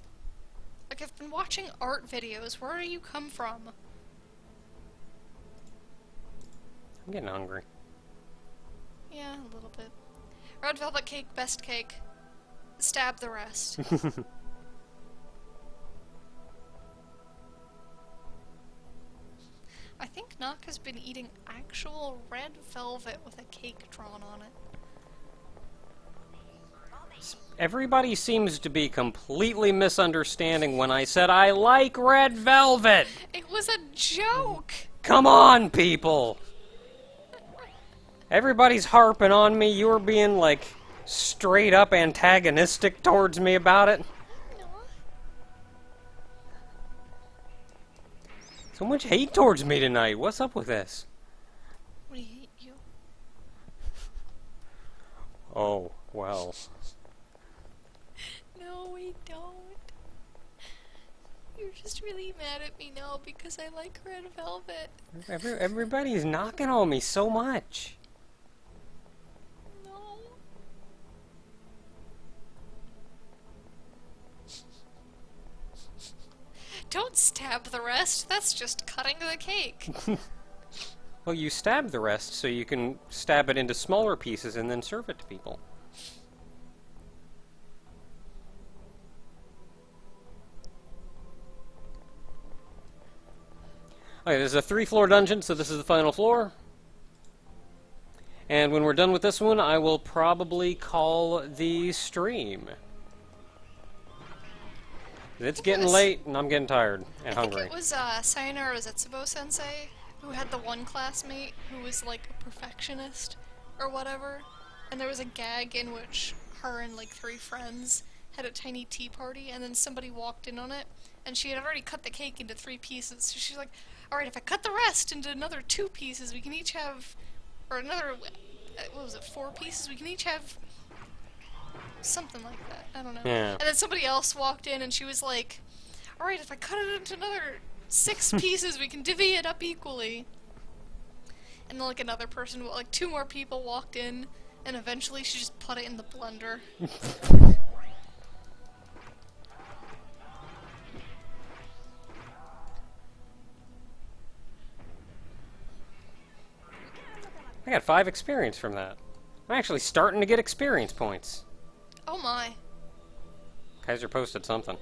Like, I've been watching art videos. Where do you come from? I'm getting hungry. Yeah, a little bit. Red velvet cake, best cake. Stab the rest. I think Nock has been eating actual red velvet with a cake drawn on it. Everybody seems to be completely misunderstanding when I said I like red velvet! It was a joke! Come on, people! Everybody's harping on me. You're being, like, straight up antagonistic towards me about it. No. So much hate towards me tonight. What's up with this? We hate you. Oh, well. No, we don't. You're just really mad at me now because I like red velvet. Everybody's knocking on me so much. No. Don't stab the rest. That's just cutting the cake. Well, you stab the rest so you can stab it into smaller pieces and then serve it to people. Okay, this is a 3-floor dungeon, so this is the final floor. And when we're done with this one, I will probably call the stream. It's getting late, and I'm getting tired and hungry. I think it was Sayonara Zetsubo-sensei who had the one classmate who was like a perfectionist or whatever. And there was a gag in which her and like 3 friends had a tiny tea party, and then somebody walked in on it, and she had already cut the cake into 3 pieces. So she's like, alright, if I cut the rest into another 2 pieces, we can each have, or another, what was it, 4 pieces? We can each have something like that. I don't know. Yeah. And then somebody else walked in and she was like, alright, if I cut it into another 6 pieces, we can divvy it up equally. And then like another person, like 2 more people walked in, and eventually she just put it in the blender. I got 5 experience from that. I'm actually starting to get experience points. Oh my. Kaiser posted something.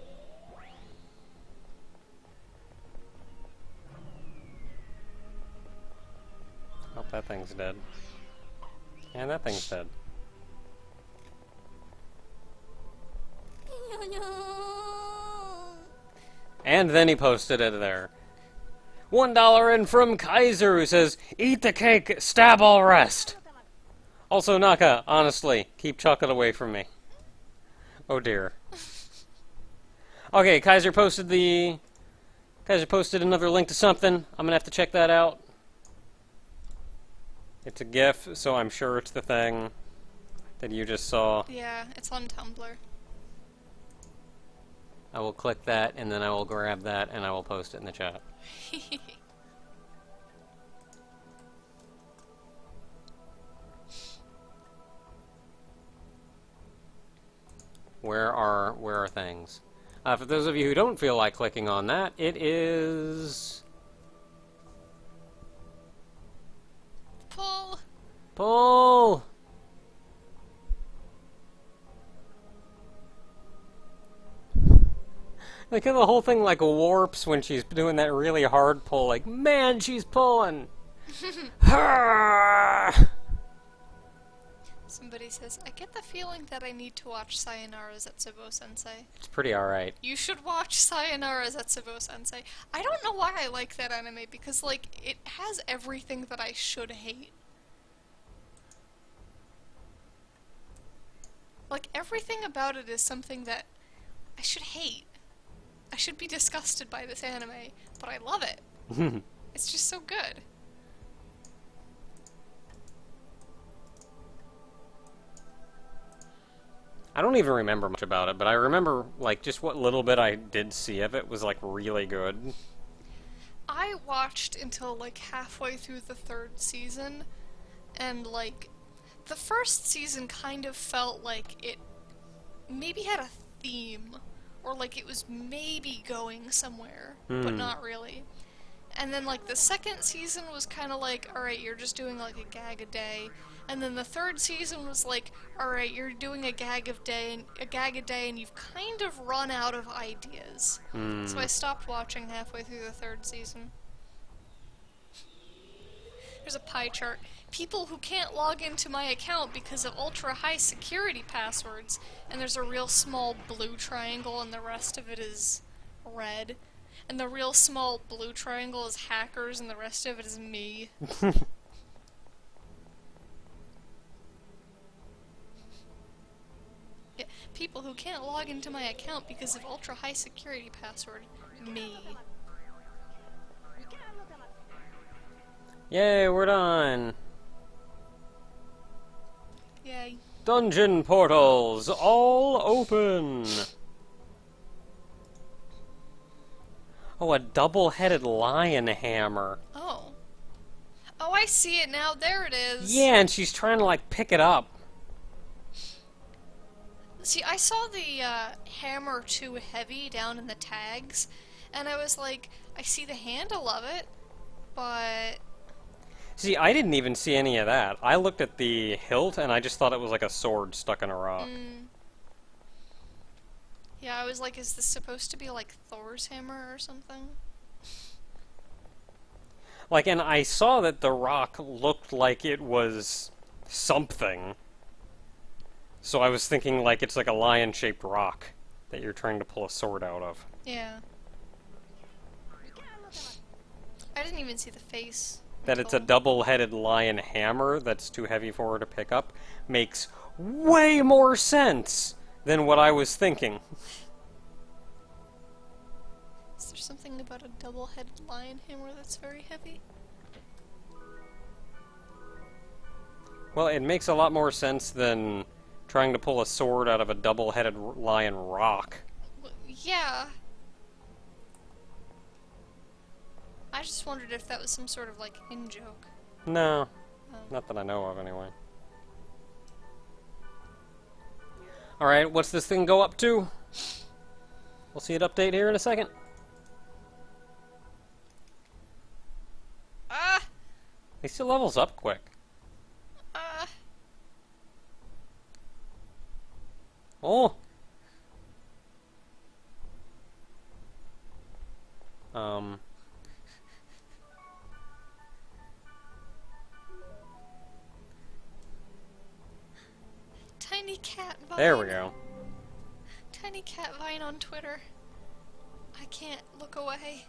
Oh, that thing's dead. And that thing's dead. And then he posted it there. $1 in from Kaiser, who says, "Eat the cake, stab all rest." Also, Naka, honestly, keep chocolate away from me. Oh dear. Okay, Kaiser posted another link to something. I'm gonna have to check that out. It's a GIF, so I'm sure it's the thing that you just saw. Yeah, it's on Tumblr. I will click that, and then I will grab that, and I will post it in the chat. Where are things? For those of you who don't feel like clicking on that, it is... Pull! Pull! Like, the whole thing, like, warps when she's doing that really hard pull. Like, man, she's pulling! Somebody says, I get the feeling that I need to watch Sayonara Zetsubo Sensei. It's pretty alright. You should watch Sayonara Zetsubo Sensei. I don't know why I like that anime, because, like, it has everything that I should hate. Like, everything about it is something that I should hate. I should be disgusted by this anime, but I love it. It's just so good. I don't even remember much about it, but I remember, like, just what little bit I did see of it was, like, really good. I watched until, like, halfway through the 3rd season, and, like, the first season kind of felt like it maybe had a theme, or, like, it was maybe going somewhere, but not really. And then, like, the 2nd season was kind of like, alright, you're just doing, like, a gag a day. And then the 3rd season was like, alright, you're doing a gag a day, and you've kind of run out of ideas. So I stopped watching halfway through the 3rd season. There's a pie chart. People who can't log into my account because of ultra-high security passwords, and there's a real small blue triangle and the rest of it is red. And the real small blue triangle is hackers and the rest of it is me. Yeah, people who can't log into my account because of ultra-high security password. Me. Yay, we're done! Yay. Dungeon portals, all open! Oh, a double-headed lion hammer. Oh. Oh, I see it now. There it is. Yeah, and she's trying to, like, pick it up. See, I saw the hammer too heavy down in the tags, and I was like, I see the handle of it, but... See, I didn't even see any of that. I looked at the hilt, and I just thought it was like a sword stuck in a rock. Yeah, I was like, is this supposed to be like Thor's hammer or something? Like, and I saw that the rock looked like it was something. So I was thinking, like, it's like a lion-shaped rock that you're trying to pull a sword out of. Yeah. I didn't even see the face. That it's a double-headed lion hammer that's too heavy for her to pick up makes way more sense than what I was thinking. Is there something about a double-headed lion hammer that's very heavy? Well, it makes a lot more sense than trying to pull a sword out of a double-headed lion rock. Well, yeah. I just wondered if that was some sort of, like, in-joke. No. Not that I know of, anyway. Alright, what's this thing go up to? We'll see it update here in a second. Ah! He still levels up quick. Oh! Tiny Cat Vine. There we go. Tiny Cat Vine on Twitter. I can't look away.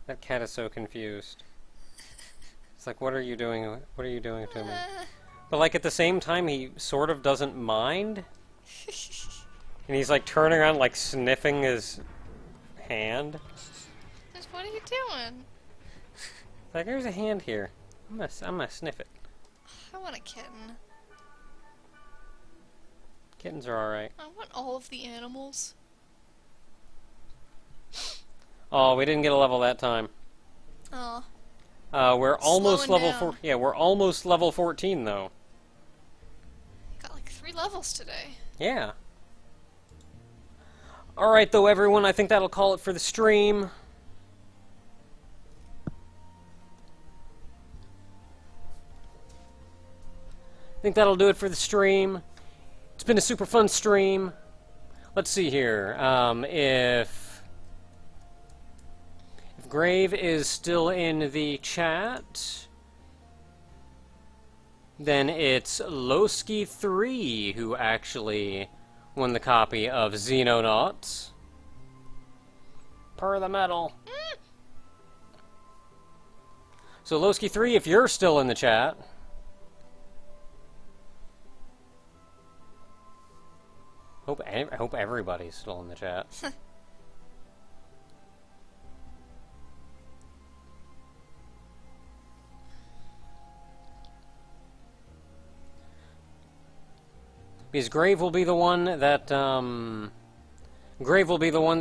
That cat is so confused. It's like, what are you doing? What are you doing to me? But like at the same time, he sort of doesn't mind. And he's like turning around, like sniffing his hand. Just, what are you doing? Like, there's a hand here. I'm gonna sniff it. I want a kitten. Kittens are alright. I want all of the animals. Oh, we didn't get a level that time. Oh. We're almost Slowing level down. 4. Yeah, we're almost level 14 though. Got like 3 levels today. Yeah. Alright though, everyone, I think that'll call it for the stream. I think that'll do it for the stream. It's been a super fun stream. Let's see here. If Grave is still in the chat, then it's Lowski3 who actually won the copy of Xenonauts. Per the medal. So Lowski3, if you're still in the chat, I hope everybody's still in the chat. Because Grave will be the one that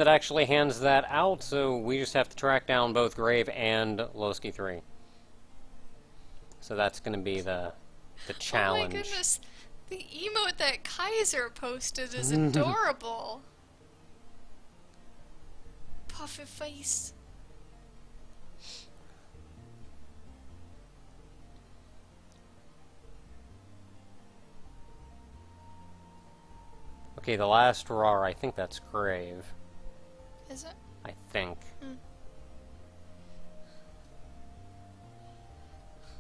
actually hands that out, so we just have to track down both Grave and Lowski3. So that's going to be the challenge. Oh my goodness. The emote that Kaiser posted is adorable. Puffy face. Okay, the last roar, I think that's Grave. Is it? I think.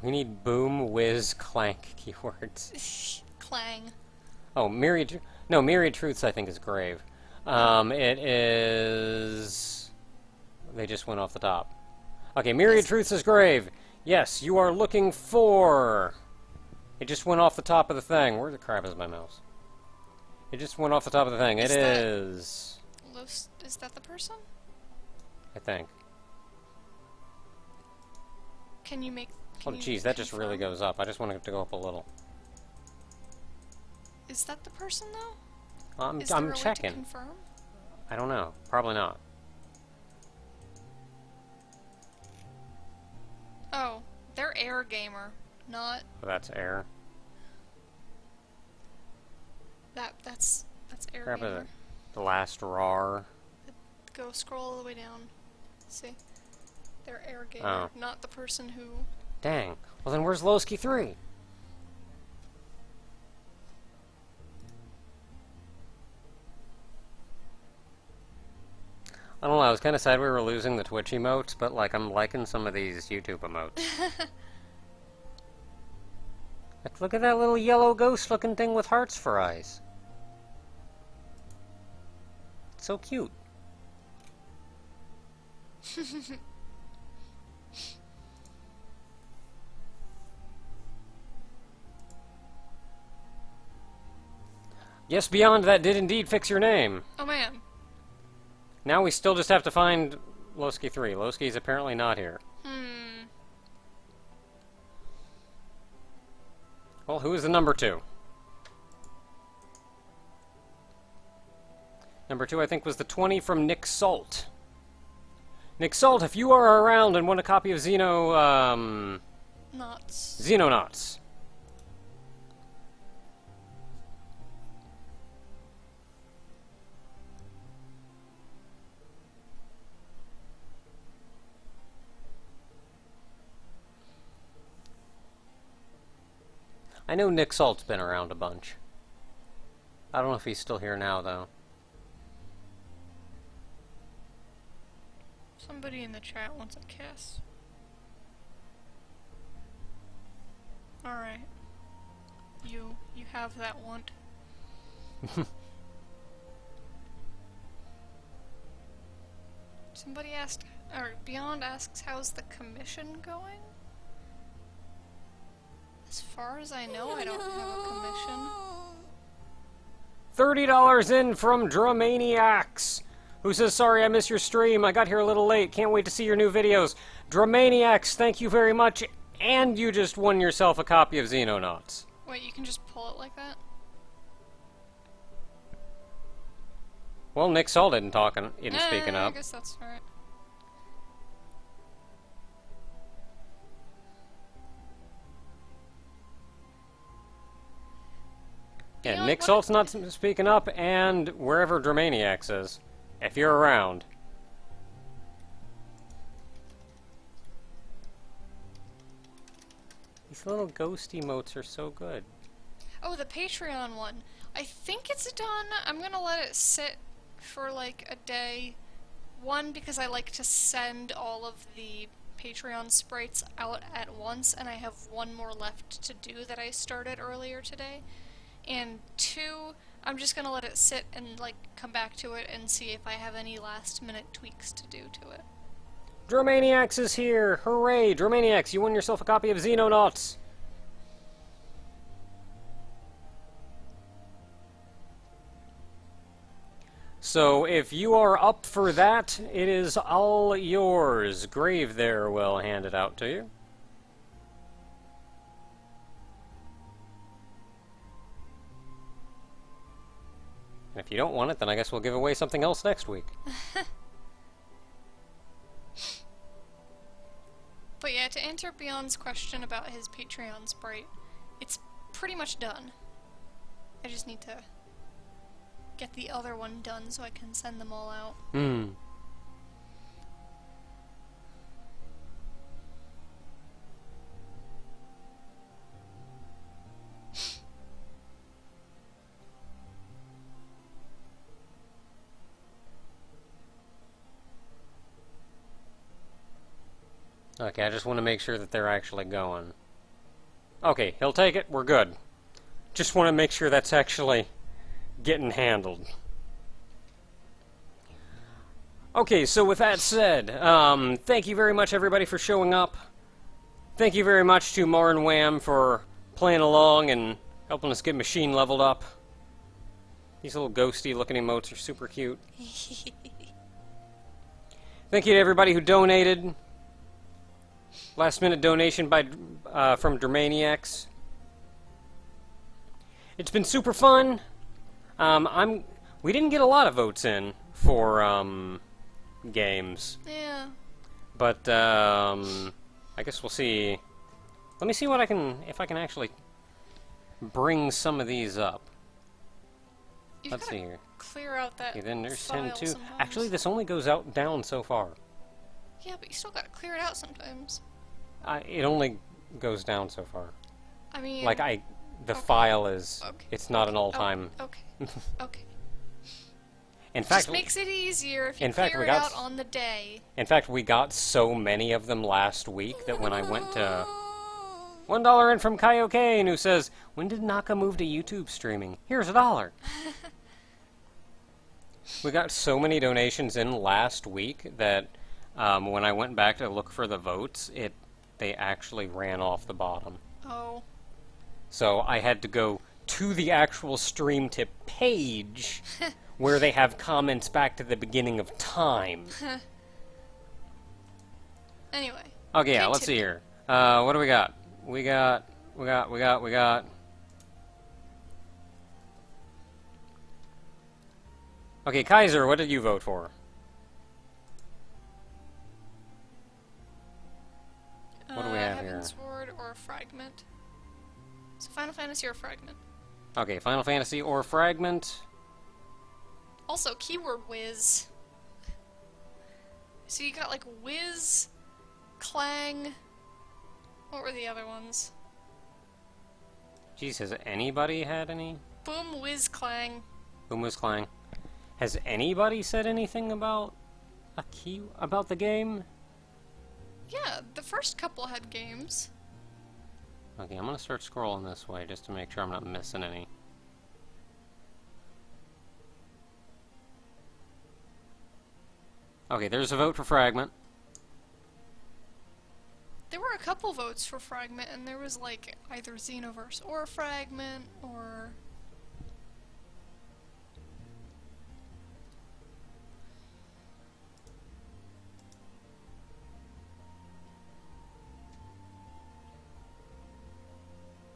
We need boom, whiz, clank keywords. Clang. Oh, Myriad Truths I think is Grave. It is... They just went off the top. Okay, Myriad Truths is Grave. Yes, you are looking for... It just went off the top of the thing. Where the crap is my mouse? It just went off the top of the thing. It is... Is that the person? I think. Can you make... Oh, jeez, that just really goes up. I just want it to go up a little. Is that the person, though? I'm Is there a way checking. to confirm? I don't know. Probably not. Oh, they're Air Gamer, not... Oh, that's air. That's Air Crap is Gamer. it? The last RAR. Go scroll all the way down. See? They're Air Gamer, Oh. not the person who... Dang. Well, then where's Lowski3? I don't know, I was kind of sad we were losing the Twitch emotes, but, like, I'm liking some of these YouTube emotes. Like, look at that little yellow ghost-looking thing with hearts for eyes. It's so cute. Yes, Beyond, that did indeed fix your name. Oh man. Now we still just have to find Lowski3. Lowski's apparently not here. Well, who is the number 2? Number 2, I think, was the 20 from Nick Salt. Nick Salt, if you are around and want a copy of Xenonauts. I know Nick Salt's been around a bunch. I don't know if he's still here now, though. Somebody in the chat wants a kiss. Alright. You have that want. Somebody asked, or Beyond asks, how's the commission going? As far as I know, I don't have a commission. $30 in from Dramaniacs, who says, sorry I missed your stream. I got here a little late. Can't wait to see your new videos. Dramaniacs, thank you very much. And you just won yourself a copy of Xenonauts. Wait, you can just pull it like that? Well, Nick Salt isn't speaking up. I guess that's right. Yeah, Nick Salt's not speaking up, and wherever Dramaniacs is, if you're around. These little ghost emotes are so good. Oh, the Patreon one. I think it's done. I'm gonna let it sit for like a day. One, because I like to send all of the Patreon sprites out at once, and I have one more left to do that I started earlier today. And two, I'm just gonna let it sit and like come back to it and see if I have any last minute tweaks to do to it. Dramaniacs is here! Hooray! Dramaniacs, you won yourself a copy of Xenonauts! So, if you are up for that, it is all yours. Grave there will hand it out to you. And if you don't want it, then I guess we'll give away something else next week. But yeah, to answer Beyond's question about his Patreon sprite, it's pretty much done. I just need to get the other one done so I can send them all out. Okay, I just want to make sure that they're actually going. Okay, he'll take it. We're good. Just want to make sure that's actually getting handled. Okay, so with that said, thank you very much, everybody, for showing up. Thank you very much to Mar and Wham for playing along and helping us get machine leveled up. These little ghosty-looking emotes are super cute. Thank you to everybody who donated. Last-minute donation by from Dramaniacs. It's been super fun. We didn't get a lot of votes in for games. Yeah. But I guess we'll see. Let me see what if I can actually bring some of these up. Let's see here. Clear out that. Okay, then there's file 10 too. sometimes. Actually, this only goes down so far. Yeah, but you still gotta clear it out sometimes. It only goes down so far. I mean, Like the okay. file is. Okay. It's not an all-time. Okay. Okay. In fact, Just makes it easier if you in fact, clear we it got out on the day. In fact, we got so many of them last week that when I went to $1 in from Kayokane, who says, "When did Naka move to YouTube streaming? Here's $1." We got so many donations in last week that when I went back to look for the votes, they actually ran off the bottom. Oh. So I had to go to the actual stream tip page where they have comments back to the beginning of time. Anyway. Okay, yeah, let's see here. What do we got? We got. Okay, Kaiser, what did you vote for? What do we have here? Heaven's Sword or Fragment. So Final Fantasy or Fragment. Okay, Final Fantasy or Fragment. Also, keyword whiz. So you got like whiz, clang. What were the other ones? Jeez, has anybody had any? Boom whiz clang. Boom was clang. Has anybody said anything about about the game? Yeah, the first couple had games. Okay, I'm gonna start scrolling this way just to make sure I'm not missing any. Okay, there's a vote for Fragment. There were a couple votes for Fragment, and there was like either Xenoverse or Fragment or...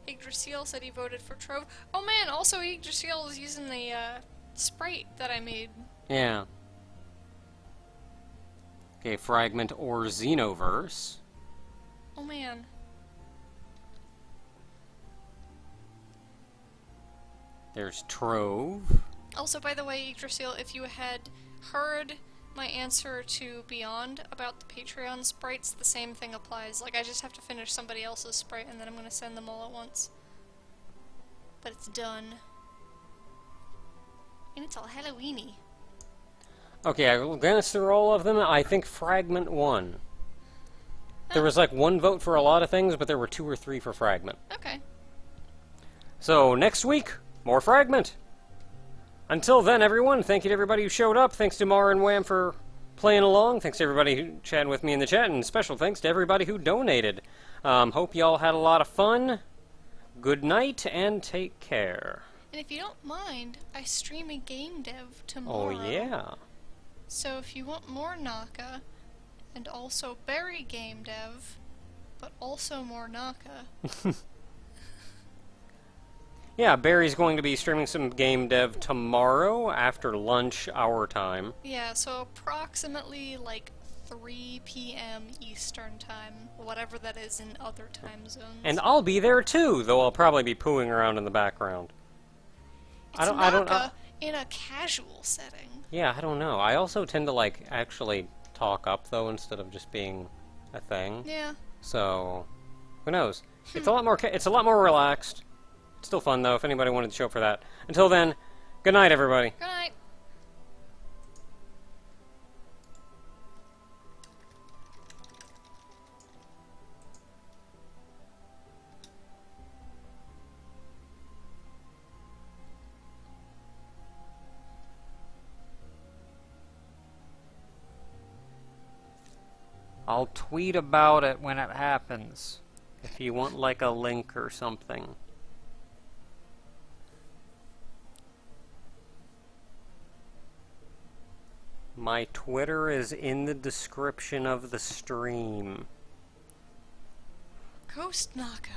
Yggdrasil said he voted for Trove. Oh man, also Yggdrasil is using the sprite that I made. Yeah. Okay, Fragment or Xenoverse. Oh man. There's Trove. Also, by the way, Yggdrasil, if you had heard my answer to Beyond about the Patreon sprites, the same thing applies. Like, I just have to finish somebody else's sprite and then I'm gonna send them all at once. But it's done. And it's all Halloweeny. Okay, I glanced through all of them. I think Fragment won. There was like one vote for a lot of things, but there were 2 or 3 for Fragment. Okay. So, next week, more Fragment. Until then, everyone, thank you to everybody who showed up. Thanks to Mar and Wham for playing along. Thanks to everybody who chatted with me in the chat. And special thanks to everybody who donated. Hope y'all had a lot of fun. Good night, and take care. And if you don't mind, I stream a game dev tomorrow. Oh, yeah. So if you want more Naka, and also Berry game dev, but also more Naka... Yeah, Barry's going to be streaming some game dev tomorrow after lunch, our time. Yeah, so approximately like 3 p.m. Eastern time, whatever that is in other time zones. And I'll be there too, though I'll probably be pooing around in the background. It's Naka in a casual setting. Yeah, I don't know. I also tend to like actually talk up though instead of just being a thing. Yeah. So, who knows? It's a lot more relaxed. It's still fun though if anybody wanted to show up for that. Until then, good night everybody. Good night. I'll tweet about it when it happens. If you want like a link or something. My Twitter is in the description of the stream. Ghost Naka.